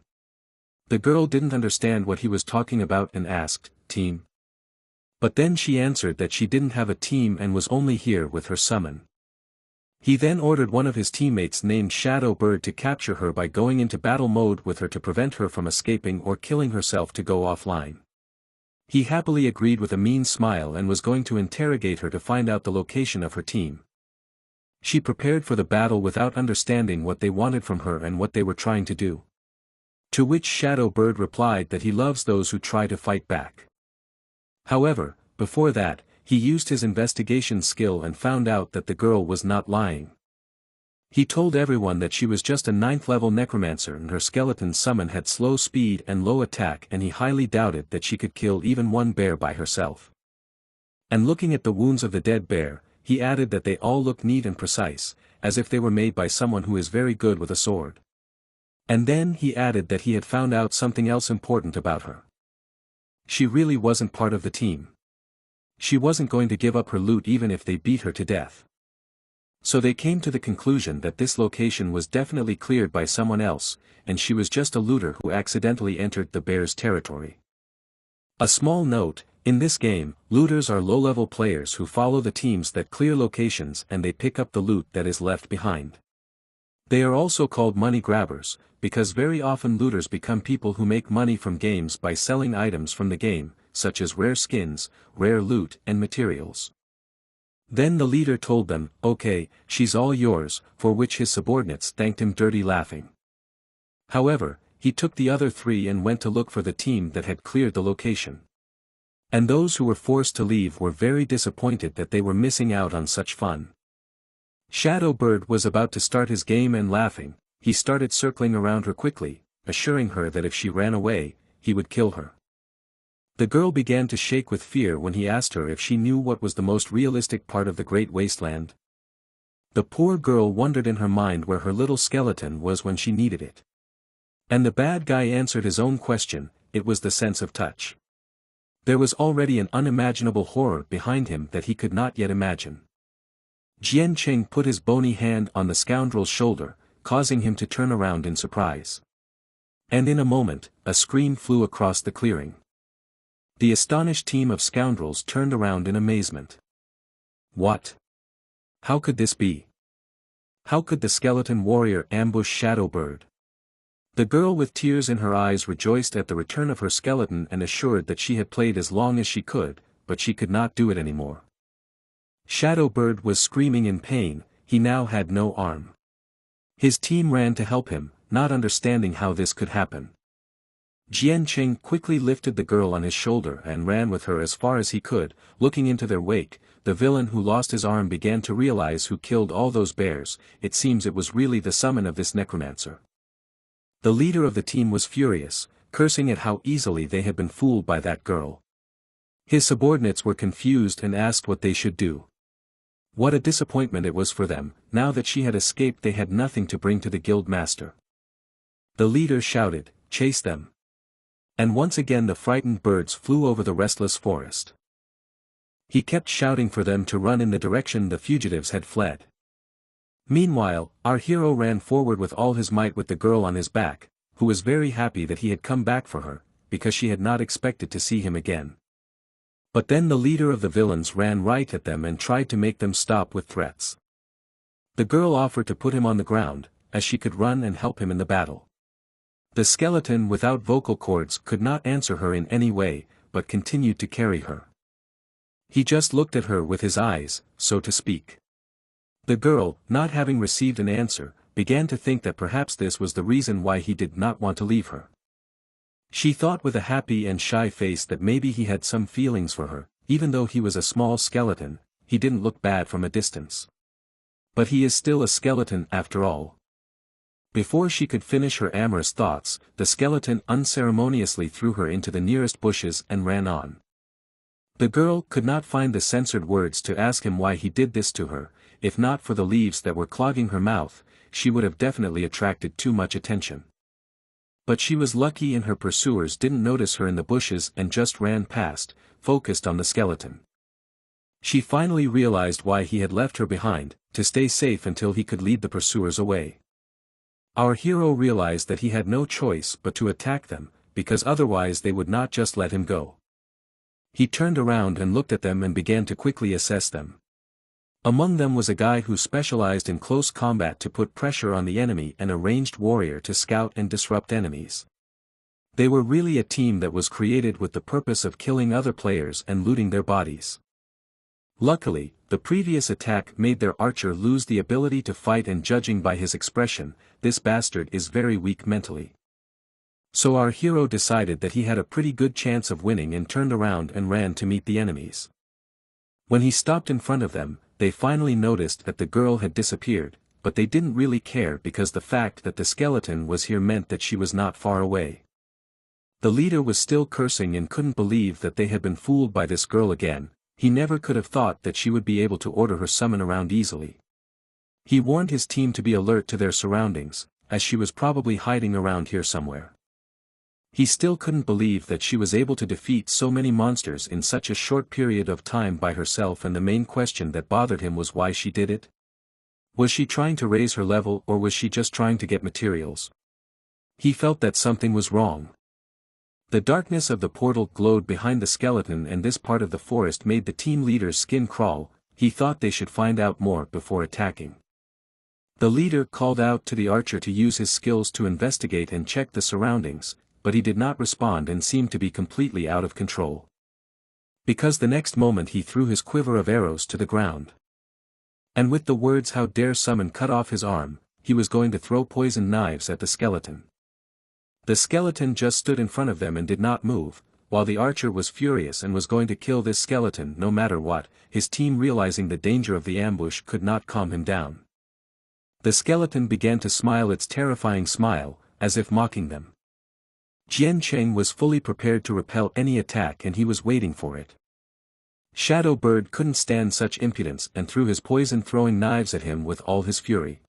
The girl didn't understand what he was talking about and asked, "Team?" But then she answered that she didn't have a team and was only here with her summon. He then ordered one of his teammates named Shadow Bird to capture her by going into battle mode with her to prevent her from escaping or killing herself to go offline. He happily agreed with a mean smile and was going to interrogate her to find out the location of her team. She prepared for the battle without understanding what they wanted from her and what they were trying to do. To which Shadow Bird replied that he loves those who try to fight back. However, before that, he used his investigation skill and found out that the girl was not lying. He told everyone that she was just a 9th level necromancer and her skeleton summon had slow speed and low attack, and he highly doubted that she could kill even one bear by herself. And looking at the wounds of the dead bear, he added that they all looked neat and precise, as if they were made by someone who is very good with a sword. And then he added that he had found out something else important about her. She really wasn't part of the team. She wasn't going to give up her loot even if they beat her to death. So they came to the conclusion that this location was definitely cleared by someone else, and she was just a looter who accidentally entered the bear's territory. A small note, in this game, looters are low-level players who follow the teams that clear locations and they pick up the loot that is left behind. They are also called money grabbers, because very often looters become people who make money from games by selling items from the game, such as rare skins, rare loot and materials. Then the leader told them, "Okay, she's all yours," for which his subordinates thanked him dirty laughing. However, he took the other 3 and went to look for the team that had cleared the location. And those who were forced to leave were very disappointed that they were missing out on such fun. Shadow Bird was about to start his game and laughing, he started circling around her quickly, assuring her that if she ran away, he would kill her. The girl began to shake with fear when he asked her if she knew what was the most realistic part of the Great Wasteland. The poor girl wondered in her mind where her little skeleton was when she needed it. And the bad guy answered his own question, it was the sense of touch. There was already an unimaginable horror behind him that he could not yet imagine. Jian Qing put his bony hand on the scoundrel's shoulder, causing him to turn around in surprise. And in a moment, a scream flew across the clearing. The astonished team of scoundrels turned around in amazement. What? How could this be? How could the skeleton warrior ambush Shadow Bird? The girl with tears in her eyes rejoiced at the return of her skeleton and assured that she had played as long as she could, but she could not do it anymore. Shadow Bird was screaming in pain, he now had no arm. His team ran to help him, not understanding how this could happen. Jian Qing quickly lifted the girl on his shoulder and ran with her as far as he could. Looking into their wake, the villain who lost his arm began to realize who killed all those bears. It seems it was really the summon of this necromancer. The leader of the team was furious, cursing at how easily they had been fooled by that girl. His subordinates were confused and asked what they should do. What a disappointment it was for them. Now that she had escaped, they had nothing to bring to the guild master. The leader shouted, "Chase them!" And once again the frightened birds flew over the restless forest. He kept shouting for them to run in the direction the fugitives had fled. Meanwhile, our hero ran forward with all his might with the girl on his back, who was very happy that he had come back for her, because she had not expected to see him again. But then the leader of the villains ran right at them and tried to make them stop with threats. The girl offered to put him on the ground, as she could run and help him in the battle. The skeleton without vocal cords could not answer her in any way, but continued to carry her. He just looked at her with his eyes, so to speak. The girl, not having received an answer, began to think that perhaps this was the reason why he did not want to leave her. She thought with a happy and shy face that maybe he had some feelings for her. Even though he was a small skeleton, he didn't look bad from a distance. But he is still a skeleton after all. Before she could finish her amorous thoughts, the skeleton unceremoniously threw her into the nearest bushes and ran on. The girl could not find the censored words to ask him why he did this to her. If not for the leaves that were clogging her mouth, she would have definitely attracted too much attention. But she was lucky and her pursuers didn't notice her in the bushes and just ran past, focused on the skeleton. She finally realized why he had left her behind, to stay safe until he could lead the pursuers away. Our hero realized that he had no choice but to attack them, because otherwise they would not just let him go. He turned around and looked at them and began to quickly assess them. Among them was a guy who specialized in close combat to put pressure on the enemy and a ranged warrior to scout and disrupt enemies. They were really a team that was created with the purpose of killing other players and looting their bodies. Luckily, the previous attack made their archer lose the ability to fight, and judging by his expression, this bastard is very weak mentally. So our hero decided that he had a pretty good chance of winning and turned around and ran to meet the enemies. When he stopped in front of them, they finally noticed that the girl had disappeared, but they didn't really care because the fact that the skeleton was here meant that she was not far away. The leader was still cursing and couldn't believe that they had been fooled by this girl again. He never could have thought that she would be able to order her summon around easily. He warned his team to be alert to their surroundings, as she was probably hiding around here somewhere. He still couldn't believe that she was able to defeat so many monsters in such a short period of time by herself, and the main question that bothered him was why she did it. Was she trying to raise her level, or was she just trying to get materials? He felt that something was wrong. The darkness of the portal glowed behind the skeleton, and this part of the forest made the team leader's skin crawl. He thought they should find out more before attacking. The leader called out to the archer to use his skills to investigate and check the surroundings, but he did not respond and seemed to be completely out of control. Because the next moment he threw his quiver of arrows to the ground. And with the words "How dare summon" cut off his arm, he was going to throw poison knives at the skeleton. The skeleton just stood in front of them and did not move, while the archer was furious and was going to kill this skeleton no matter what. His team, realizing the danger of the ambush, could not calm him down. The skeleton began to smile its terrifying smile, as if mocking them. Jian Cheng was fully prepared to repel any attack, and he was waiting for it. Shadow Bird couldn't stand such impudence and threw his poison-throwing knives at him with all his fury.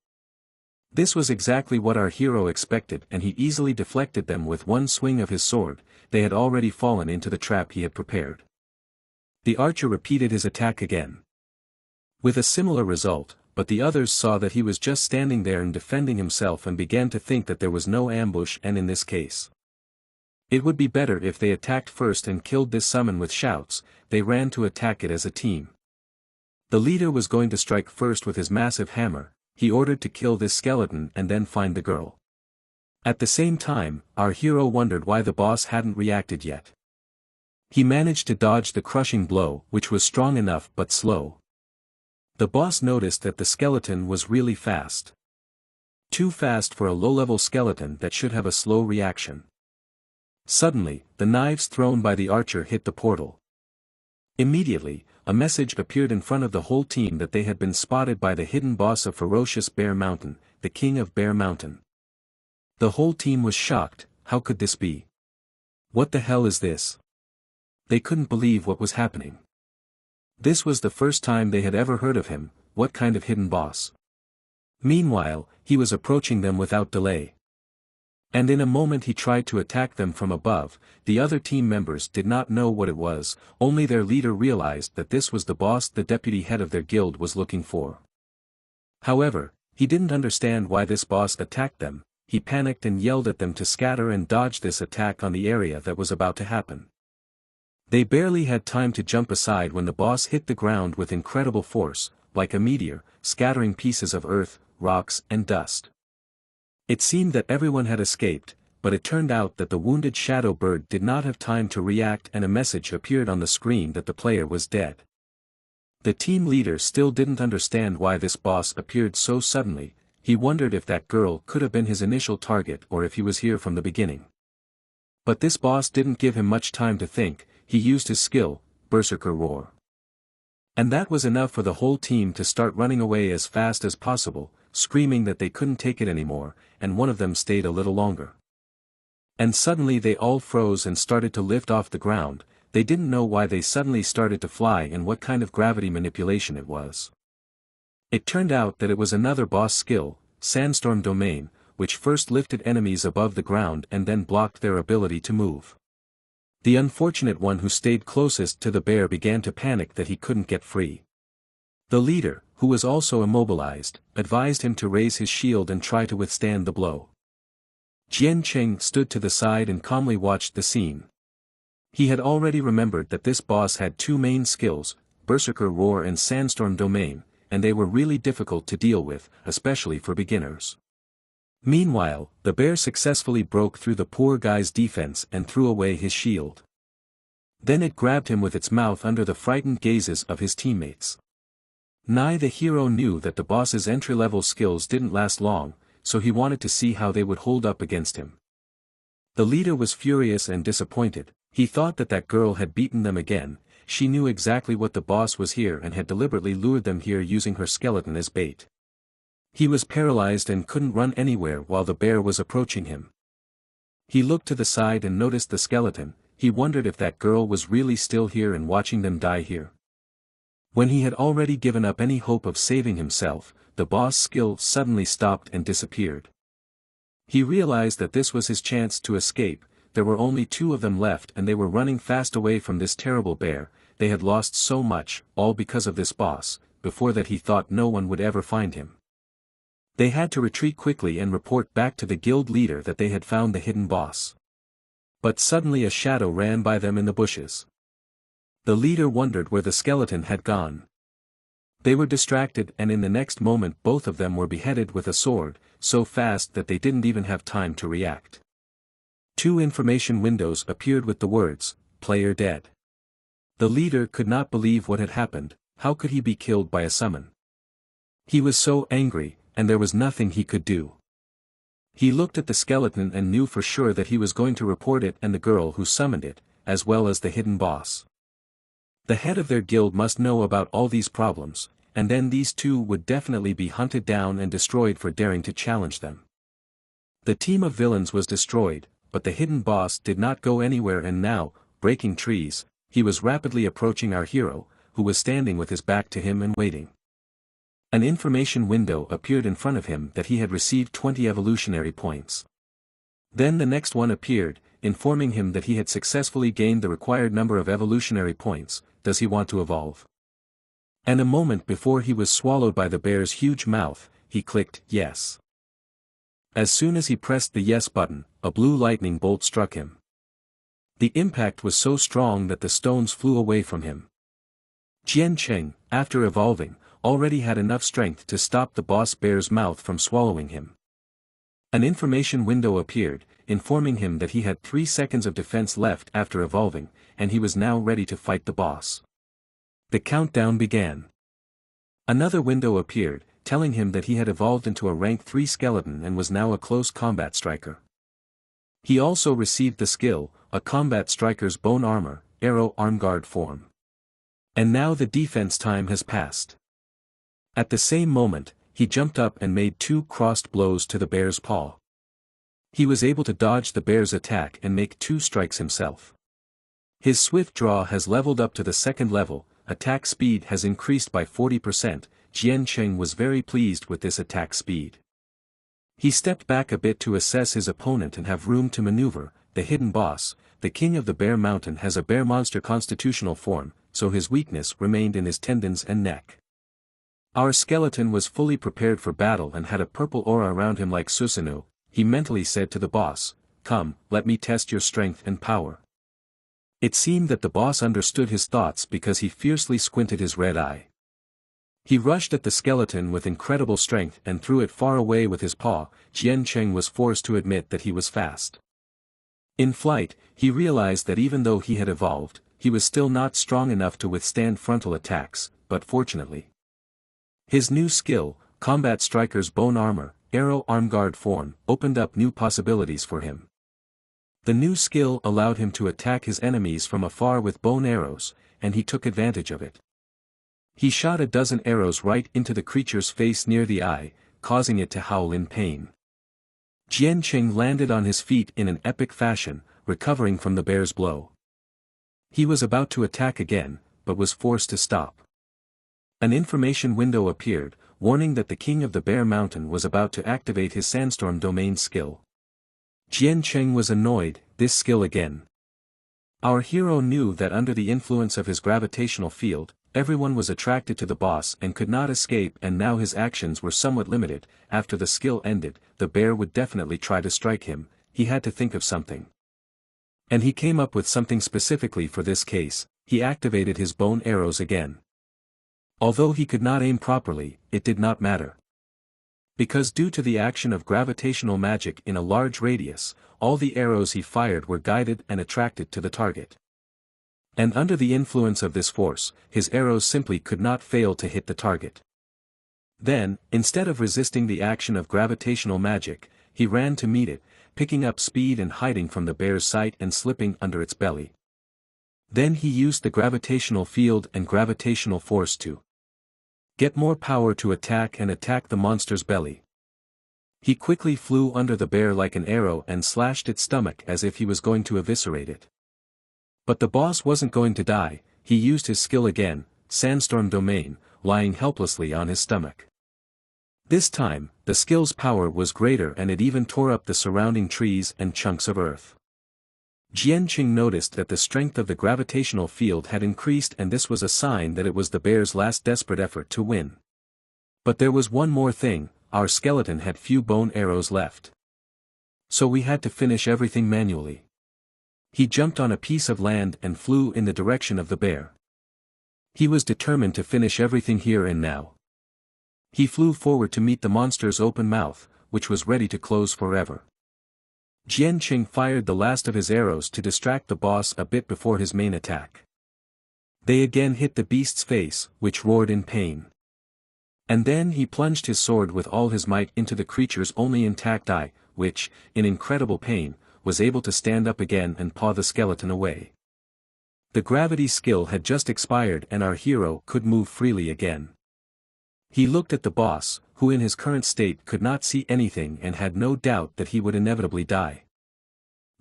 This was exactly what our hero expected, and he easily deflected them with one swing of his sword. They had already fallen into the trap he had prepared. The archer repeated his attack again, with a similar result, but the others saw that he was just standing there and defending himself and began to think that there was no ambush, and in this case, it would be better if they attacked first and killed this summon with shouts. They ran to attack it as a team. The leader was going to strike first with his massive hammer. He ordered to kill this skeleton and then find the girl. At the same time, our hero wondered why the boss hadn't reacted yet. He managed to dodge the crushing blow, which was strong enough but slow. The boss noticed that the skeleton was really fast. Too fast for a low-level skeleton that should have a slow reaction. Suddenly, the knives thrown by the archer hit the portal. Immediately, a message appeared in front of the whole team that they had been spotted by the hidden boss of ferocious Bear Mountain, the king of Bear Mountain. The whole team was shocked. How could this be? What the hell is this? They couldn't believe what was happening. This was the first time they had ever heard of him. What kind of hidden boss? Meanwhile, he was approaching them without delay. And in a moment he tried to attack them from above. The other team members did not know what it was, only their leader realized that this was the boss the deputy head of their guild was looking for. However, he didn't understand why this boss attacked them. He panicked and yelled at them to scatter and dodge this attack on the area that was about to happen. They barely had time to jump aside when the boss hit the ground with incredible force, like a meteor, scattering pieces of earth, rocks, and dust. It seemed that everyone had escaped, but it turned out that the wounded Shadow Bird did not have time to react, and a message appeared on the screen that the player was dead. The team leader still didn't understand why this boss appeared so suddenly. He wondered if that girl could have been his initial target or if he was here from the beginning. But this boss didn't give him much time to think. He used his skill, Berserker Roar. And that was enough for the whole team to start running away as fast as possible, screaming that they couldn't take it anymore, and one of them stayed a little longer. And suddenly they all froze and started to lift off the ground. They didn't know why they suddenly started to fly and what kind of gravity manipulation it was. It turned out that it was another boss skill, Sandstorm Domain, which first lifted enemies above the ground and then blocked their ability to move. The unfortunate one who stayed closest to the bear began to panic that he couldn't get free. The leader, who was also immobilized, advised him to raise his shield and try to withstand the blow. Jian Cheng stood to the side and calmly watched the scene. He had already remembered that this boss had two main skills, Berserker Roar and Sandstorm Domain, and they were really difficult to deal with, especially for beginners. Meanwhile, the bear successfully broke through the poor guy's defense and threw away his shield. Then it grabbed him with its mouth under the frightened gazes of his teammates. The hero knew that the boss's entry-level skills didn't last long, so he wanted to see how they would hold up against him. The leader was furious and disappointed. He thought that girl had beaten them again. She knew exactly what the boss was here and had deliberately lured them here using her skeleton as bait. He was paralyzed and couldn't run anywhere while the bear was approaching him. He looked to the side and noticed the skeleton. He wondered if that girl was really still here and watching them die here. When he had already given up any hope of saving himself, the boss' skill suddenly stopped and disappeared. He realized that this was his chance to escape. There were only 2 of them left and they were running fast away from this terrible bear. They had lost so much, all because of this boss. Before that he thought no one would ever find him. They had to retreat quickly and report back to the guild leader that they had found the hidden boss. But suddenly a shadow ran by them in the bushes. The leader wondered where the skeleton had gone. They were distracted and in the next moment both of them were beheaded with a sword, so fast that they didn't even have time to react. 2 information windows appeared with the words, "Player dead." The leader could not believe what had happened. How could he be killed by a summon? He was so angry, and there was nothing he could do. He looked at the skeleton and knew for sure that he was going to report it and the girl who summoned it, as well as the hidden boss. The head of their guild must know about all these problems, and then these 2 would definitely be hunted down and destroyed for daring to challenge them. The team of villains was destroyed, but the hidden boss did not go anywhere and now, breaking trees, he was rapidly approaching our hero, who was standing with his back to him and waiting. An information window appeared in front of him that he had received 20 evolutionary points. Then the next one appeared, informing him that he had successfully gained the required number of evolutionary points. Does he want to evolve? And a moment before he was swallowed by the bear's huge mouth, he clicked yes. As soon as he pressed the yes button, a blue lightning bolt struck him. The impact was so strong that the stones flew away from him. Jian Cheng, after evolving, already had enough strength to stop the boss bear's mouth from swallowing him. An information window appeared, informing him that he had 3 seconds of defense left after evolving, and he was now ready to fight the boss. The countdown began. Another window appeared, telling him that he had evolved into a rank 3 skeleton and was now a close combat striker. He also received the skill, a combat striker's bone armor, arrow arm guard form. And now the defense time has passed. At the same moment, he jumped up and made 2 crossed blows to the bear's paw. He was able to dodge the bear's attack and make 2 strikes himself. His swift draw has leveled up to the 2nd level, attack speed has increased by 40%, Jian Cheng was very pleased with this attack speed. He stepped back a bit to assess his opponent and have room to maneuver. The hidden boss, the king of the bear mountain, has a bear monster constitutional form, so his weakness remained in his tendons and neck. Our skeleton was fully prepared for battle and had a purple aura around him like Susanoo. He mentally said to the boss, "Come, let me test your strength and power." It seemed that the boss understood his thoughts because he fiercely squinted his red eye. He rushed at the skeleton with incredible strength and threw it far away with his paw. Jian Cheng was forced to admit that he was fast. In flight, he realized that even though he had evolved, he was still not strong enough to withstand frontal attacks, but fortunately, his new skill, combat striker's bone armor, arrow arm guard form, opened up new possibilities for him. The new skill allowed him to attack his enemies from afar with bone arrows, and he took advantage of it. He shot a dozen arrows right into the creature's face near the eye, causing it to howl in pain. Jian Cheng landed on his feet in an epic fashion, recovering from the bear's blow. He was about to attack again, but was forced to stop. An information window appeared, warning that the king of the bear mountain was about to activate his sandstorm domain skill. Jian Cheng was annoyed. This skill again. Our hero knew that under the influence of his gravitational field, everyone was attracted to the boss and could not escape, and now his actions were somewhat limited. After the skill ended, the bear would definitely try to strike him. He had to think of something. And he came up with something specifically for this case. He activated his bone arrows again. Although he could not aim properly, it did not matter. Because due to the action of gravitational magic in a large radius, all the arrows he fired were guided and attracted to the target. And under the influence of this force, his arrows simply could not fail to hit the target. Then, instead of resisting the action of gravitational magic, he ran to meet it, picking up speed and hiding from the bear's sight and slipping under its belly. Then he used the gravitational field and gravitational force to get more power to attack the monster's belly. He quickly flew under the bear like an arrow and slashed its stomach as if he was going to eviscerate it. But the boss wasn't going to die. He used his skill again, Sandstorm Domain, lying helplessly on his stomach. This time, the skill's power was greater and it even tore up the surrounding trees and chunks of earth. Jianqing noticed that the strength of the gravitational field had increased and this was a sign that it was the bear's last desperate effort to win. But there was one more thing, our skeleton had few bone arrows left. So we had to finish everything manually. He jumped on a piece of land and flew in the direction of the bear. He was determined to finish everything here and now. He flew forward to meet the monster's open mouth, which was ready to close forever. Jianqing fired the last of his arrows to distract the boss a bit before his main attack. They again hit the beast's face, which roared in pain. And then he plunged his sword with all his might into the creature's only intact eye, which, in incredible pain, was able to stand up again and paw the skeleton away. The gravity skill had just expired and our hero could move freely again. He looked at the boss, who in his current state could not see anything and had no doubt that he would inevitably die.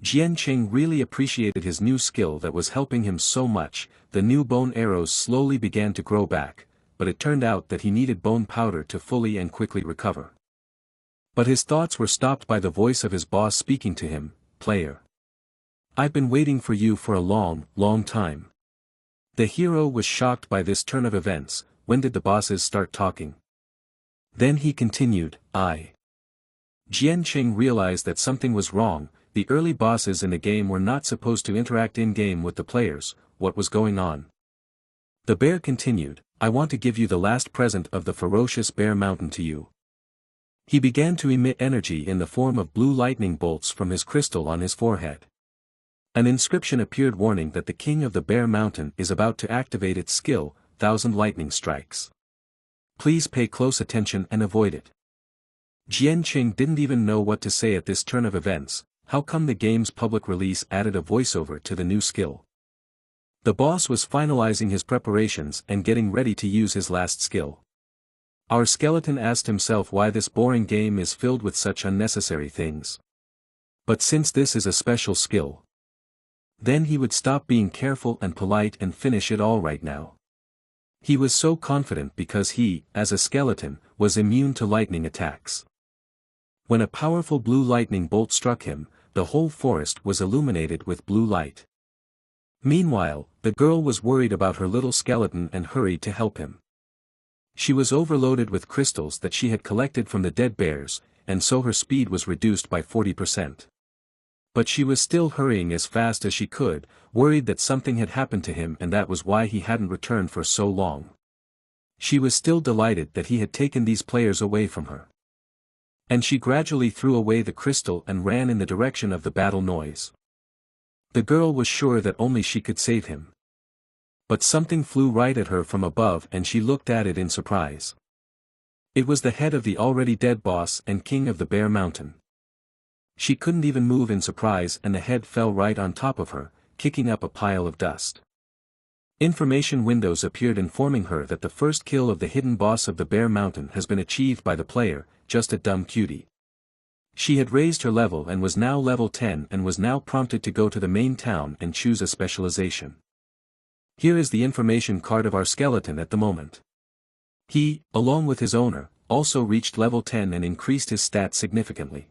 Jianqing really appreciated his new skill that was helping him so much. The new bone arrows slowly began to grow back, but it turned out that he needed bone powder to fully and quickly recover. But his thoughts were stopped by the voice of his boss speaking to him, "Player. I've been waiting for you for a long, long time." The hero was shocked by this turn of events. When did the bosses start talking? Then he continued, Jianqing realized that something was wrong. The early bosses in the game were not supposed to interact in-game with the players. What was going on? The bear continued, "I want to give you the last present of the ferocious bear mountain to you." He began to emit energy in the form of blue lightning bolts from his crystal on his forehead. An inscription appeared warning that the king of the bear mountain is about to activate its skill, 1,000 lightning strikes. Please pay close attention and avoid it. Jianqing didn't even know what to say at this turn of events. How come the game's public release added a voiceover to the new skill? The boss was finalizing his preparations and getting ready to use his last skill. Our skeleton asked himself why this boring game is filled with such unnecessary things. But since this is a special skill, then he would stop being careful and polite and finish it all right now. He was so confident because he, as a skeleton, was immune to lightning attacks. When a powerful blue lightning bolt struck him, the whole forest was illuminated with blue light. Meanwhile, the girl was worried about her little skeleton and hurried to help him. She was overloaded with crystals that she had collected from the dead bears, and so her speed was reduced by 40%. But she was still hurrying as fast as she could, worried that something had happened to him and that was why he hadn't returned for so long. She was still delighted that he had taken these players away from her. And she gradually threw away the crystal and ran in the direction of the battle noise. The girl was sure that only she could save him. But something flew right at her from above and she looked at it in surprise. It was the head of the already dead boss and king of the Bear Mountain. She couldn't even move in surprise and the head fell right on top of her, kicking up a pile of dust. Information windows appeared informing her that the first kill of the hidden boss of the Bear Mountain has been achieved by the player, just a dumb cutie. She had raised her level and was now level 10 and was now prompted to go to the main town and choose a specialization. Here is the information card of our skeleton at the moment. He, along with his owner, also reached level 10 and increased his stats significantly.